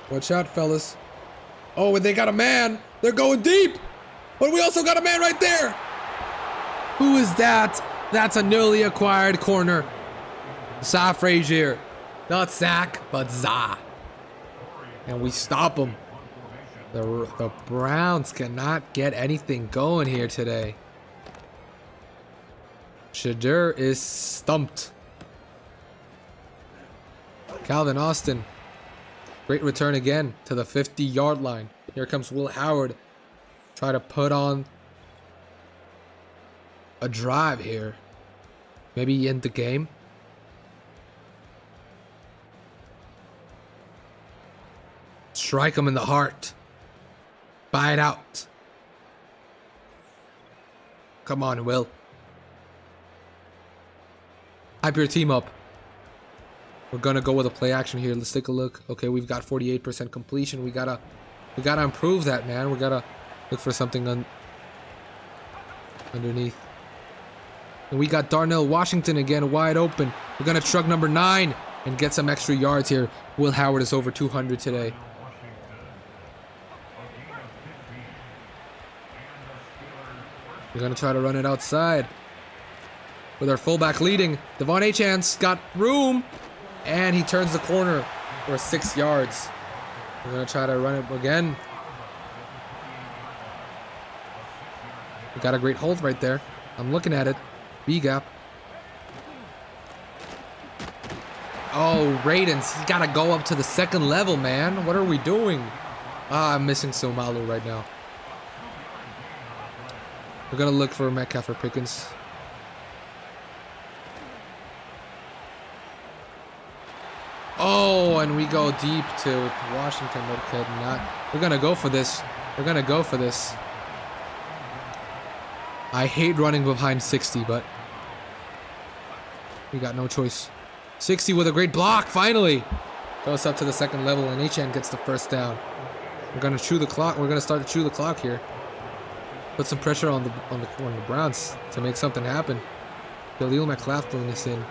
Watch out, fellas. Oh, and they got a man. They're going deep. But we also got a man right there. Who is that? That's a newly acquired corner. Za Frazier. Not Zach, but Za. And we stop him. The Browns cannot get anything going here today. Shadur is stumped. Calvin Austin. Great return again to the 50-yard line. Here comes Will Howard. Try to put on a drive here. Maybe end the game. Strike him in the heart. Buy it out. Come on, Will. Hype your team up. We're gonna go with a play action here. Let's take a look. Okay, we've got 48% completion. We gotta improve that, man. We gotta look for something underneath. And we got Darnell Washington again, wide open. We're gonna truck number 9 and get some extra yards here. Will Howard is over 200 today. We're gonna try to run it outside with our fullback leading. Devon Achan's got room, and he turns the corner for 6 yards. We're gonna try to run it again. We got a great hold right there. I'm looking at it. B gap. Oh, Raidens, he gotta go up to the second level, man. What are we doing? I'm missing Somalu right now. We're gonna look for Metcalf or Pickens. Oh, and we go deep to Washington, but could not. We're gonna go for this. We're gonna go for this. I hate running behind 60, but we got no choice. 60 with a great block, finally. Goes up to the second level, and Achan gets the first down. We're gonna chew the clock. We're gonna start to chew the clock here. Put some pressure on the Browns to make something happen. Khalil McLaughlin is in.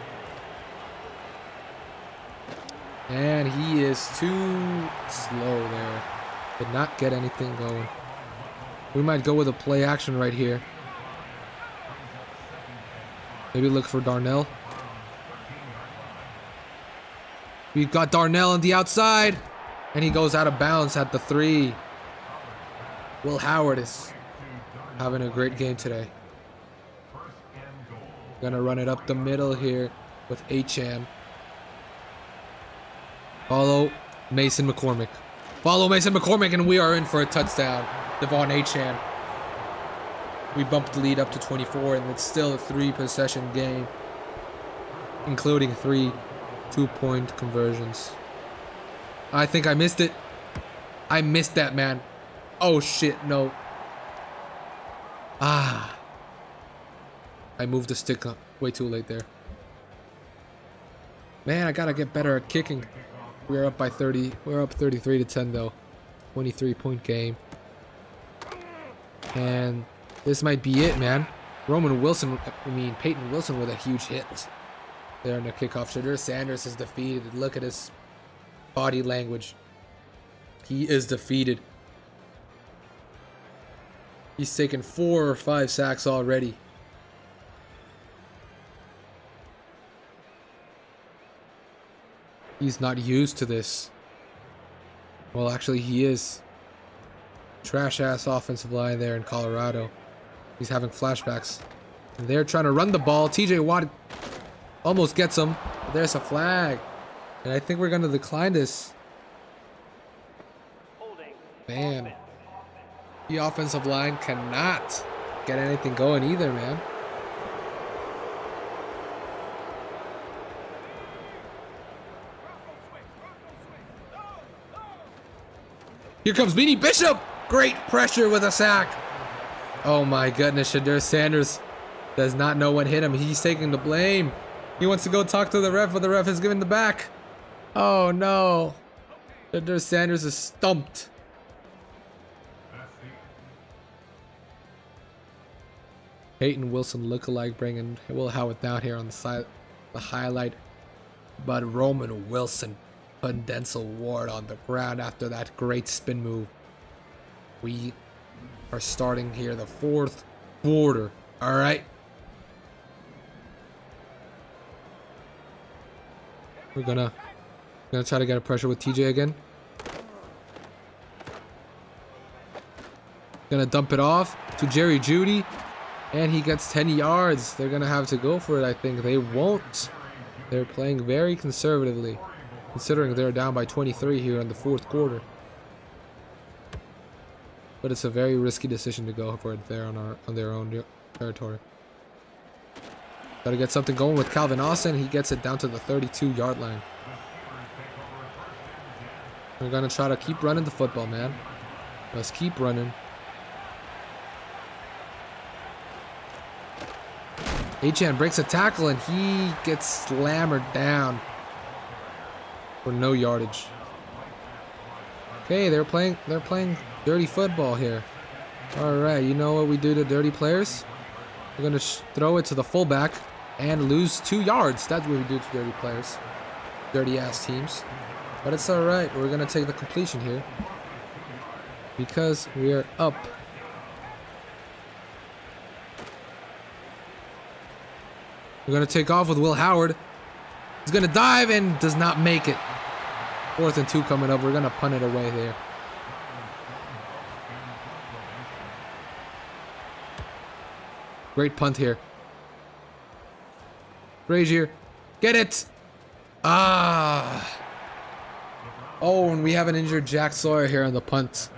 And he is too slow there. Did not get anything going. We might go with a play action right here. Maybe look for Darnell. We've got Darnell on the outside. And he goes out of bounds at the 3. Will Howard is having a great game today. Gonna run it up the middle here with Achan. Follow Mason McCormick. Follow Mason McCormick, and we are in for a touchdown. Devon Achan. We bumped the lead up to 24, and it's still a 3-possession game, including 3 two-point conversions. I think I missed it. I missed that, man. Oh, shit, no. Ah. I moved the stick up way too late there. Man, I gotta get better at kicking. We're up by 30. We're up 33-10 though. 23-point game. And this might be it, man. Peyton Wilson with a huge hit there in the kickoff. Shadur Sanders is defeated. Look at his body language. He is defeated. He's taken 4 or 5 sacks already. He's not used to this. Well, actually, he is. Trash-ass offensive line there in Colorado. He's having flashbacks. And they're trying to run the ball. TJ Watt almost gets him. But there's a flag. And I think we're going to decline this. Man. The offensive line cannot get anything going either, man. Here comes Beanie Bishop. Great pressure with a sack. Oh my goodness, Shadur Sanders does not know what hit him. He's taking the blame. He wants to go talk to the ref, but the ref is giving the back. Oh no. Shadur Sanders is stumped. Peyton Wilson lookalike bringing Will Howard down here on the side, the highlight. But Roman Wilson putting Denzel Ward on the ground after that great spin move. We are starting here the fourth quarter. All right. We're gonna try to get a pressure with TJ again. Gonna dump it off to Jerry Jeudy. And he gets 10 yards. They're gonna have to go for it, I think. They won't. They're playing very conservatively, considering they're down by 23 here in the fourth quarter. But it's a very risky decision to go for it there on their own territory. Gotta get something going with Calvin Austin. He gets it down to the 32-yard line. We're gonna try to keep running the football, man. Let's keep running. Achan breaks a tackle and he gets slammered down for no yardage. Okay, they're playing dirty football here. All right, you know what we do to dirty players? We're gonna throw it to the fullback and lose 2 yards. That's what we do to dirty players, dirty ass teams. But it's all right. We're gonna take the completion here because we are up. We're going to take off with Will Howard. He's going to dive and does not make it. 4th and 2 coming up. We're going to punt it away there. Great punt here. Brazier. Get it. Ah. Oh, and we have an injured Jack Sawyer here on the punt.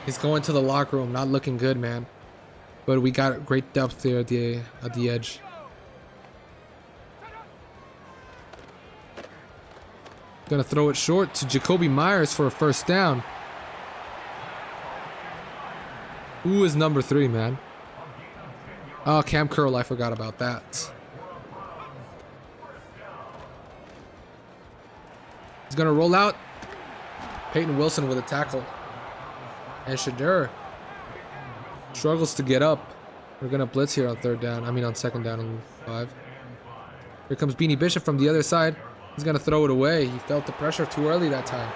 He's going to the locker room. Not looking good, man. But we got great depth there at the edge. Gonna throw it short to Jacoby Myers for a first down. Who is number 3, man? Oh, Cam Curl, I forgot about that. He's gonna roll out. Peyton Wilson with a tackle. And Shadur struggles to get up. We're gonna blitz here on on second down and 5. Here comes Beanie Bishop from the other side. He's going to throw it away. He felt the pressure too early that time.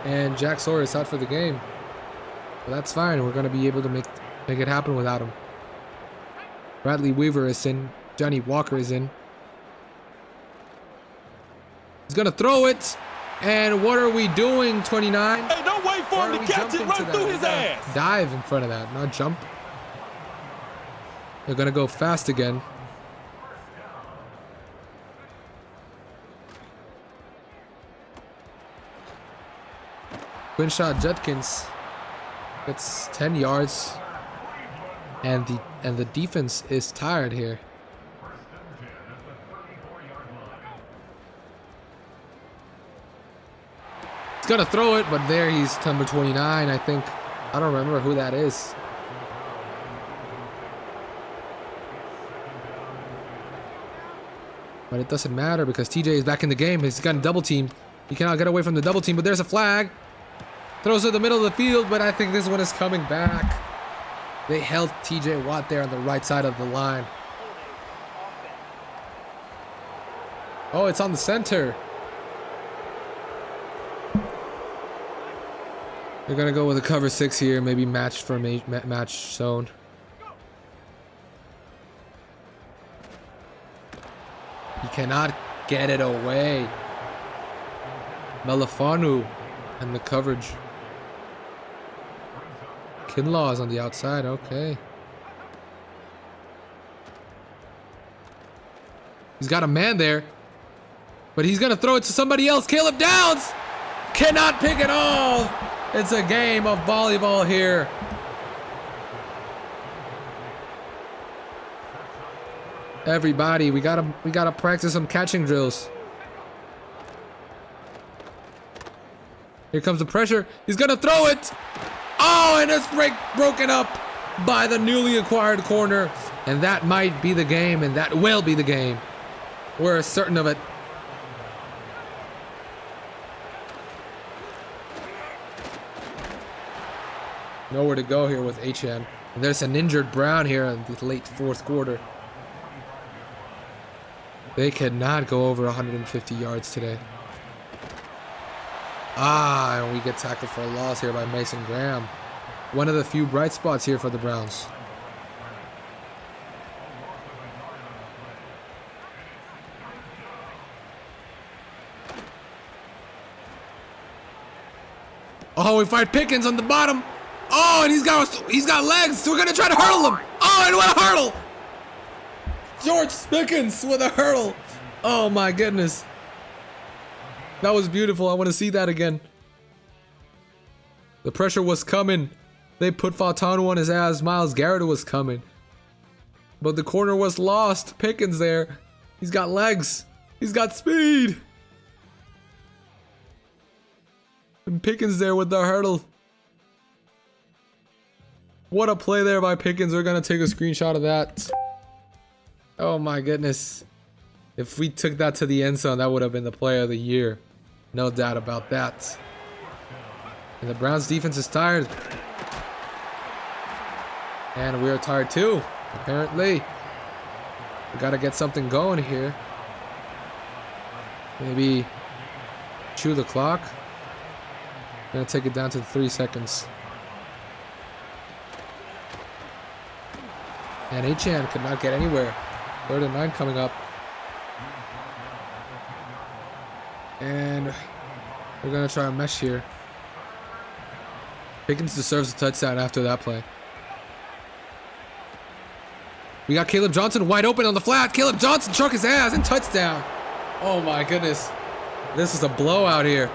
And Jack Sawyer is out for the game. But that's fine. We're going to be able to make it happen without him. Bradley Weaver is in. Johnny Walker is in. He's going to throw it. And what are we doing, 29? Hey, don't wait for him to catch it. Run through his ass. Dive in front of that, not jump. They're going to go fast again. Quinshot Judkins gets 10 yards, and the defense is tired here. He's gonna throw it, but there he's number 29, I think. I don't remember who that is. But it doesn't matter because TJ is back in the game. He's gotten double teamed. He cannot get away from the double team, but there's a flag. Throws it in the middle of the field, but I think this one is coming back. They held TJ Watt there on the right side of the line. Oh, it's on the center. They're gonna go with a cover 6 here, maybe match for match zone. He cannot get it away. Melifanu and the coverage. Kinlaw is on the outside, okay. He's got a man there, but he's gonna throw it to somebody else. Caleb Downs cannot pick it off. It's a game of volleyball here. Everybody, we gotta practice some catching drills. Here comes the pressure. He's gonna throw it. Oh, and it's broken up by the newly acquired corner. And that might be the game, and that will be the game. We're certain of it. Nowhere to go here with HN. And there's an injured Brown here in the late fourth quarter. They cannot go over 150 yards today. Ah, and we get tackled for a loss here by Mason Graham. One of the few bright spots here for the Browns. Oh, we find Pickens on the bottom. Oh, and he's got legs, so we're gonna try to hurdle him. Oh, and what a hurdle! George Pickens with a hurdle. Oh my goodness. That was beautiful. I want to see that again. The pressure was coming. They put Fautanu on his ass. Myles Garrett was coming. But the corner was lost. Pickens there. He's got legs. He's got speed. And Pickens there with the hurdle. What a play there by Pickens. We're going to take a screenshot of that. Oh my goodness. If we took that to the end zone, that would have been the play of the year. No doubt about that. And the Browns defense is tired. And we are tired too, apparently. We got to get something going here. Maybe chew the clock. Gonna take it down to 3 seconds. And Achan could not get anywhere. 3rd and 9 coming up. And we're gonna try a mesh here. Pickens deserves a touchdown after that play. We got Caleb Johnson wide open on the flat. Caleb Johnson truck his ass and touchdown. Oh my goodness. This is a blowout here.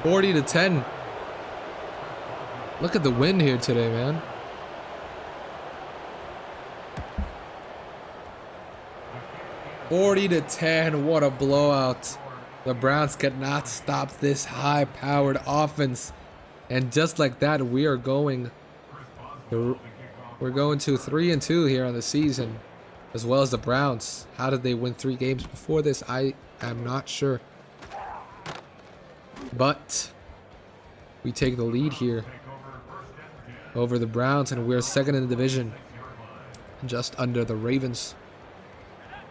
40-10. Look at the wind here today, man. (40-10). What a blowout. The Browns could not stop this high-powered offense. And just like that, we are going. We're going to 3-2 here on the season, as well as the Browns. How did they win 3 games before this? I am not sure. But we take the lead here over the Browns, and we're 2nd in the division, just under the Ravens,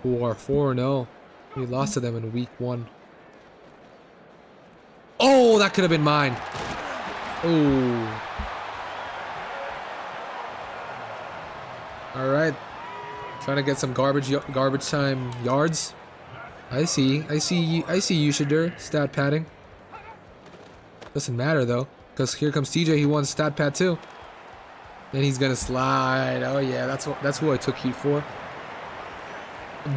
who are 4-0. We lost to them in week 1. Oh, that could have been mine. Oh. All right. Trying to get some garbage time yards. I see you, Shadur. Stat padding. Doesn't matter though, because here comes TJ. He wants stat pad too. Then he's gonna slide. Oh yeah, that's who I took heat for.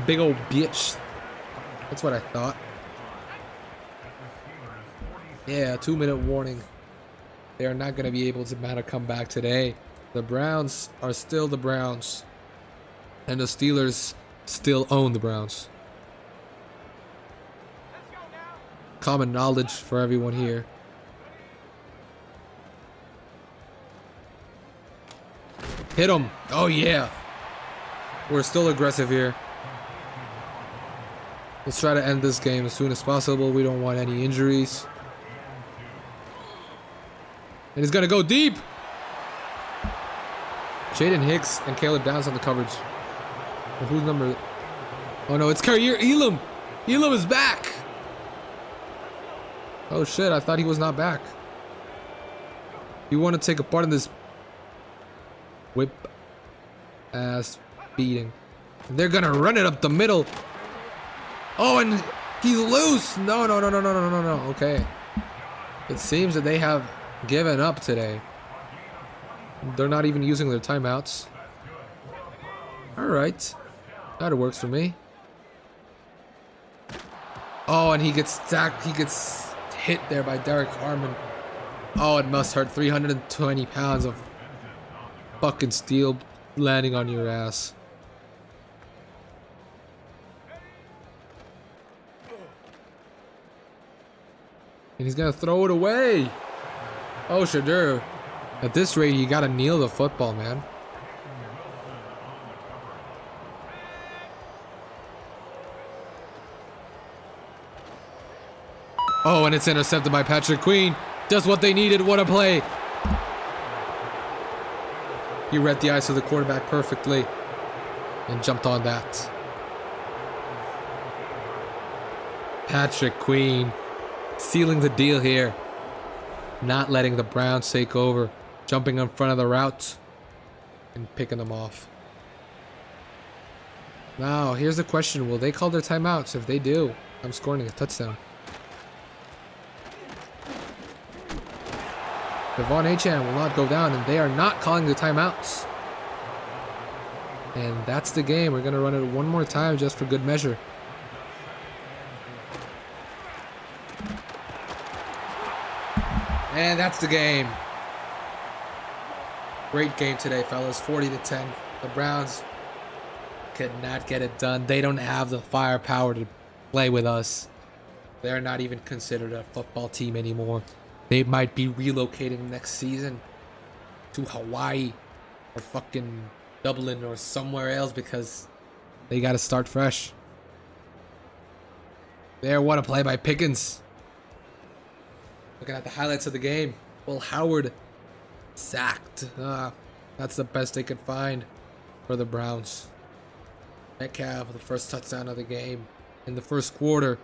Big old bitch. That's what I thought. Yeah, 2-minute warning. They are not gonna be able to mount a comeback today. The Browns are still the Browns, and the Steelers still own the Browns. Common knowledge for everyone here. Hit him. Oh yeah. We're still aggressive here. Let's try to end this game as soon as possible. We don't want any injuries. And he's gonna go deep. Jaden Hicks and Caleb Downs on the coverage. Well, who's number? Oh no, it's Kareem Elam. Elam is back. Oh shit, I thought he was not back. You want to take a part in this whip ass beating. They're gonna run it up the middle. Oh, and he's loose. No. Okay. It seems that they have given up today. They're not even using their timeouts. Alright. That works for me. Oh, and he gets stacked. He gets hit there by Derek Harmon. Oh, it must hurt. 320 pounds of fucking steel landing on your ass. And he's gonna throw it away. Oh, Shadur. At this rate, you gotta kneel the football, man. Oh, and it's intercepted by Patrick Queen. Does what they needed. What a play. He read the eyes of the quarterback perfectly and jumped on that. Patrick Queen sealing the deal here. Not letting the Browns take over. Jumping in front of the route and picking them off. Now, here's the question. Will they call their timeouts? If they do, I'm scoring a touchdown. Devon Achane will not go down, and they are not calling the timeouts. And that's the game. We're going to run it one more time just for good measure. And that's the game. Great game today, fellas. 40-10. The Browns could not get it done. They don't have the firepower to play with us. They're not even considered a football team anymore. They might be relocating next season to Hawaii or fucking Dublin or somewhere else because they got to start fresh. There, what a play by Pickens. Looking at the highlights of the game. Will Howard sacked. That's the best they could find for the Browns. Metcalf, the first touchdown of the game in the first quarter.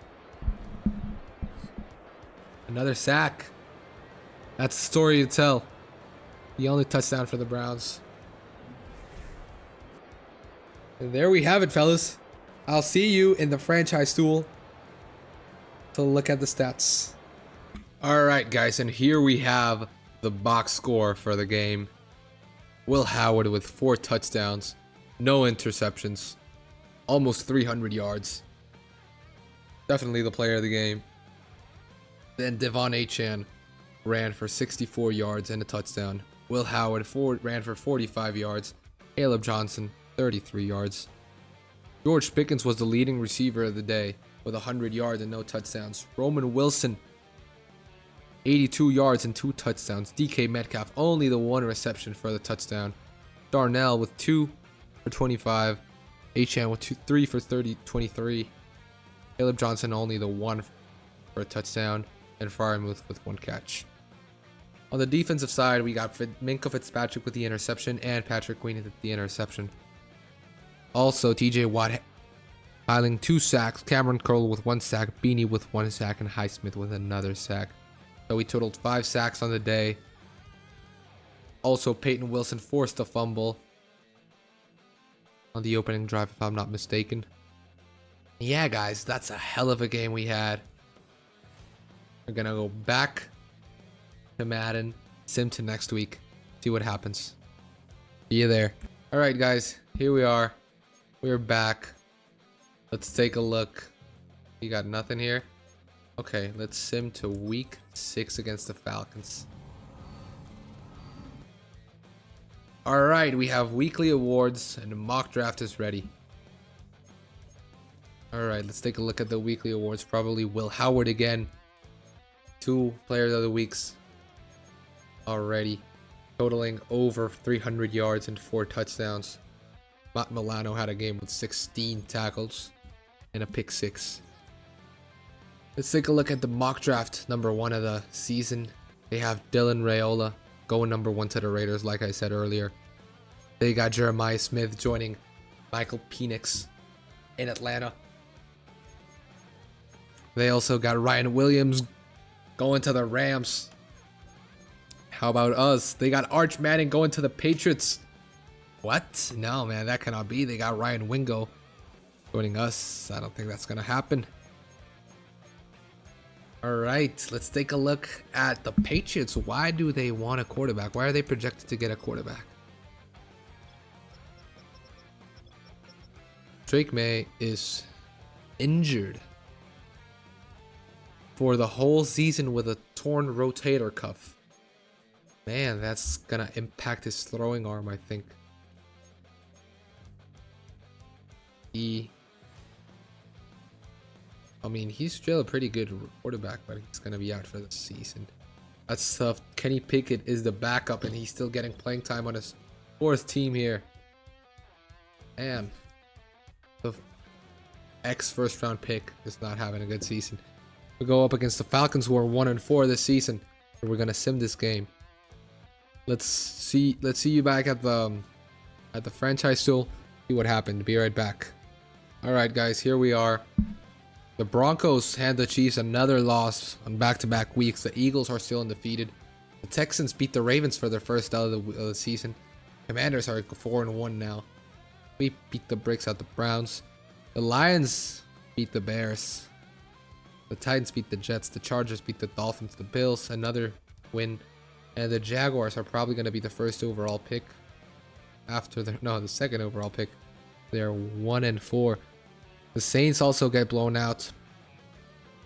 Another sack. That's the story to tell. The only touchdown for the Browns. And there we have it, fellas. I'll see you in the franchise tool to look at the stats. Alright, guys, and here we have the box score for the game. Will Howard with 4 touchdowns, no interceptions, almost 300 yards. Definitely the player of the game. Then Devon Achane ran for 64 yards and a touchdown. Will Howard ran for 45 yards. Caleb Johnson, 33 yards. George Pickens was the leading receiver of the day with 100 yards and no touchdowns. Roman Wilson, 82 yards and 2 touchdowns. DK Metcalf, only the 1 reception for the touchdown. Darnell with 2 for 25. Achane with 3 for 23. Caleb Johnson, only the 1 for a touchdown. And Freiermuth with 1 catch. On the defensive side, we got Minkah Fitzpatrick with the interception and Patrick Queen with the interception. Also, TJ Watt piling 2 sacks. Cameron Curl with 1 sack. Beanie with 1 sack. And Highsmith with another sack. So we totaled 5 sacks on the day. Also, Peyton Wilson forced a fumble on the opening drive, if I'm not mistaken. Yeah, guys, that's a hell of a game we had. We're going to go back to Madden, sim to next week, see what happens. See you there. All right, guys, here we are. We're back. Let's take a look. You got nothing here? Okay, let's sim to week 6 against the Falcons. All right, we have weekly awards and the mock draft is ready. All right, let's take a look at the weekly awards. Probably Will Howard again. 2 players of the weeks already, totaling over 300 yards and 4 touchdowns. Matt Milano had a game with 16 tackles and a pick 6. Let's take a look at the mock draft, number 1 of the season. They have Dylan Raiola going number 1 to the Raiders, like I said earlier. They got Jeremiah Smith joining Michael Penix in Atlanta. They also got Ryan Williams going to the Rams. How about us? They got Arch Manning going to the Patriots. What? No, man, that cannot be. They got Ryan Wingo joining us. I don't think that's going to happen. All right, let's take a look at the Patriots. Why do they want a quarterback? Why are they projected to get a quarterback? Drake May is injured for the whole season with a torn rotator cuff. Man, that's gonna impact his throwing arm, I think. I mean, he's still a pretty good quarterback, but he's gonna be out for the season. That's tough. Kenny Pickett is the backup, and he's still getting playing time on his fourth team here. And the first round pick is not having a good season. We go up against the Falcons, who are 1-4 this season. So we're gonna sim this game. Let's see you back at the franchise tool. See what happened. Be right back. All right, guys, here we are. The Broncos hand the Chiefs another loss on back-to-back weeks. The Eagles are still undefeated. The Texans beat the Ravens for their first L of the season. Commanders are 4-1 now. We beat the bricks out the Browns. The Lions beat the Bears. The Titans beat the Jets. The Chargers beat the Dolphins. The Bills, another win. And the Jaguars are probably going to be the first overall pick. The second overall pick. They're 1-4. The Saints also get blown out.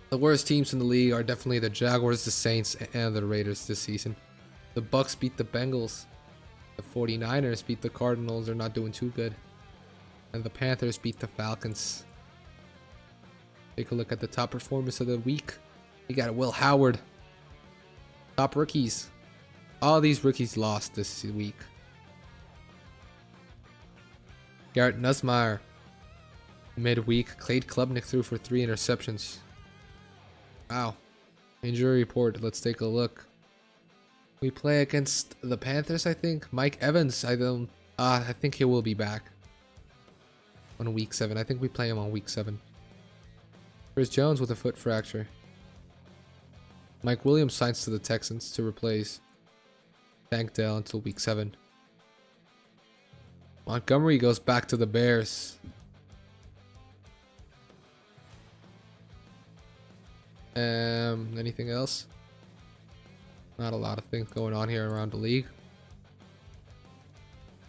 The worst teams in the league are definitely the Jaguars, the Saints, and the Raiders this season. The Bucks beat the Bengals. The 49ers beat the Cardinals. They're not doing too good. And the Panthers beat the Falcons. Take a look at the top performance of the week. We got Will Howard. Top rookies. All these rookies lost this week. Garrett Nussmeier. Midweek, Cade Klubnik threw for 3 interceptions. Wow. Injury report. Let's take a look. We play against the Panthers, I think. Mike Evans, I think he will be back on week 7. I think we play him on week 7. Chris Jones with a foot fracture. Mike Williams signs to the Texans to replace Tank Dell until week 7. Montgomery goes back to the Bears. Anything else? Not a lot of things going on here around the league.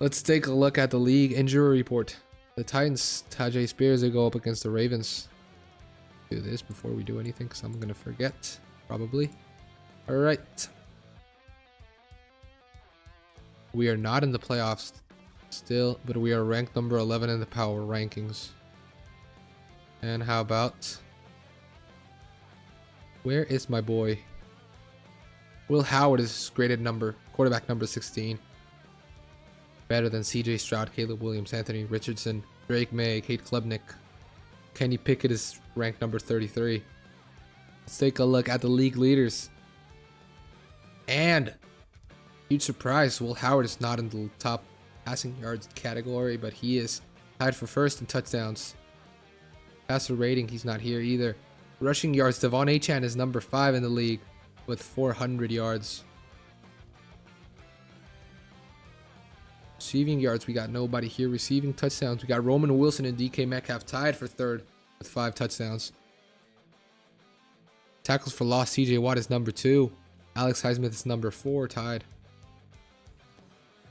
Let's take a look at the league injury report. The Titans, Tajay Spears, they go up against the Ravens. Do this before we do anything because I'm gonna forget probably. All right. We are not in the playoffs still, but we are ranked number 11 in the power rankings. And how about, where is my boy? Will Howard is graded quarterback number 16. Better than CJ Stroud, Caleb Williams, Anthony Richardson, Drake May, Cade Klubnik. Kenny Pickett is ranked number 33. Let's take a look at the league leaders. And huge surprise, Will Howard is not in the top passing yards category, but he is tied for first in touchdowns. Passer rating, he's not here either. Rushing yards, Devon Achane is number 5 in the league with 400 yards. Receiving yards, we got nobody here. Receiving touchdowns, we got Roman Wilson and DK Metcalf tied for 3rd with 5 touchdowns. Tackles for loss, TJ Watt is number 2. Alex Highsmith is number 4, tied.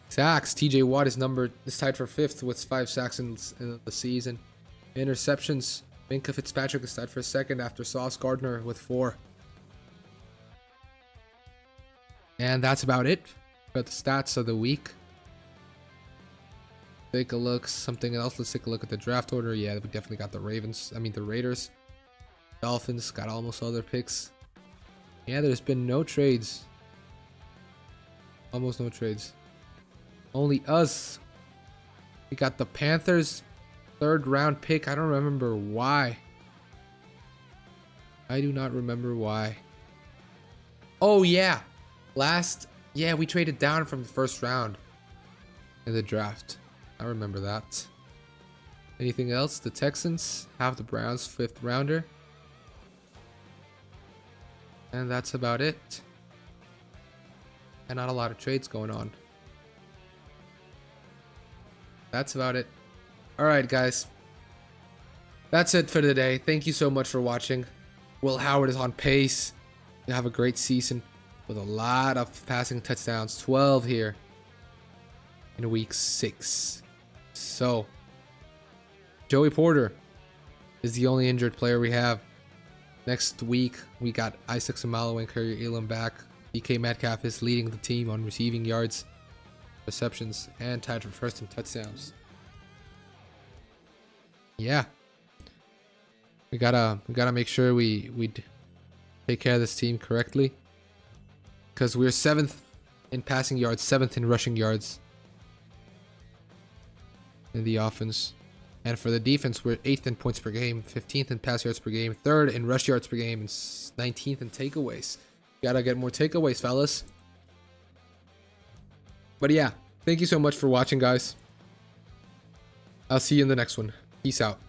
Sacks, TJ Watt is tied for 5th with 5 sacks in the season. Interceptions, Minkah Fitzpatrick is tied for 2nd after Sauce Gardner with 4. And that's about it for the stats of the week. Take a look, something else. Let's take a look at the draft order. Yeah, we definitely got the Raiders. Dolphins got almost all their picks. Yeah, there's been no trades. Almost no trades. Only us. We got the Panthers 3rd round pick. I don't remember why. I do not remember why. Oh yeah. We traded down from the 1st round in the draft. I remember that. Anything else? The Texans have the Browns 5th rounder. And that's about it. And not a lot of trades going on. That's about it. Alright, guys. That's it for today. Thank you so much for watching. Will Howard is on pace to have a great season with a lot of passing touchdowns. 12 here in week 6. So, Joey Porter is the only injured player we have. Next week, we got Isaac Samalo and Curry Elam back. DK Metcalf is leading the team on receiving yards, receptions, and tied for 1st in touchdowns. Yeah. We gotta make sure we take care of this team correctly. because we're 7th in passing yards, 7th in rushing yards in the offense. And for the defense, we're 8th in points per game, 15th in pass yards per game, 3rd in rush yards per game, and 19th in takeaways. Gotta get more takeaways, fellas. But yeah, thank you so much for watching, guys. I'll see you in the next one. Peace out.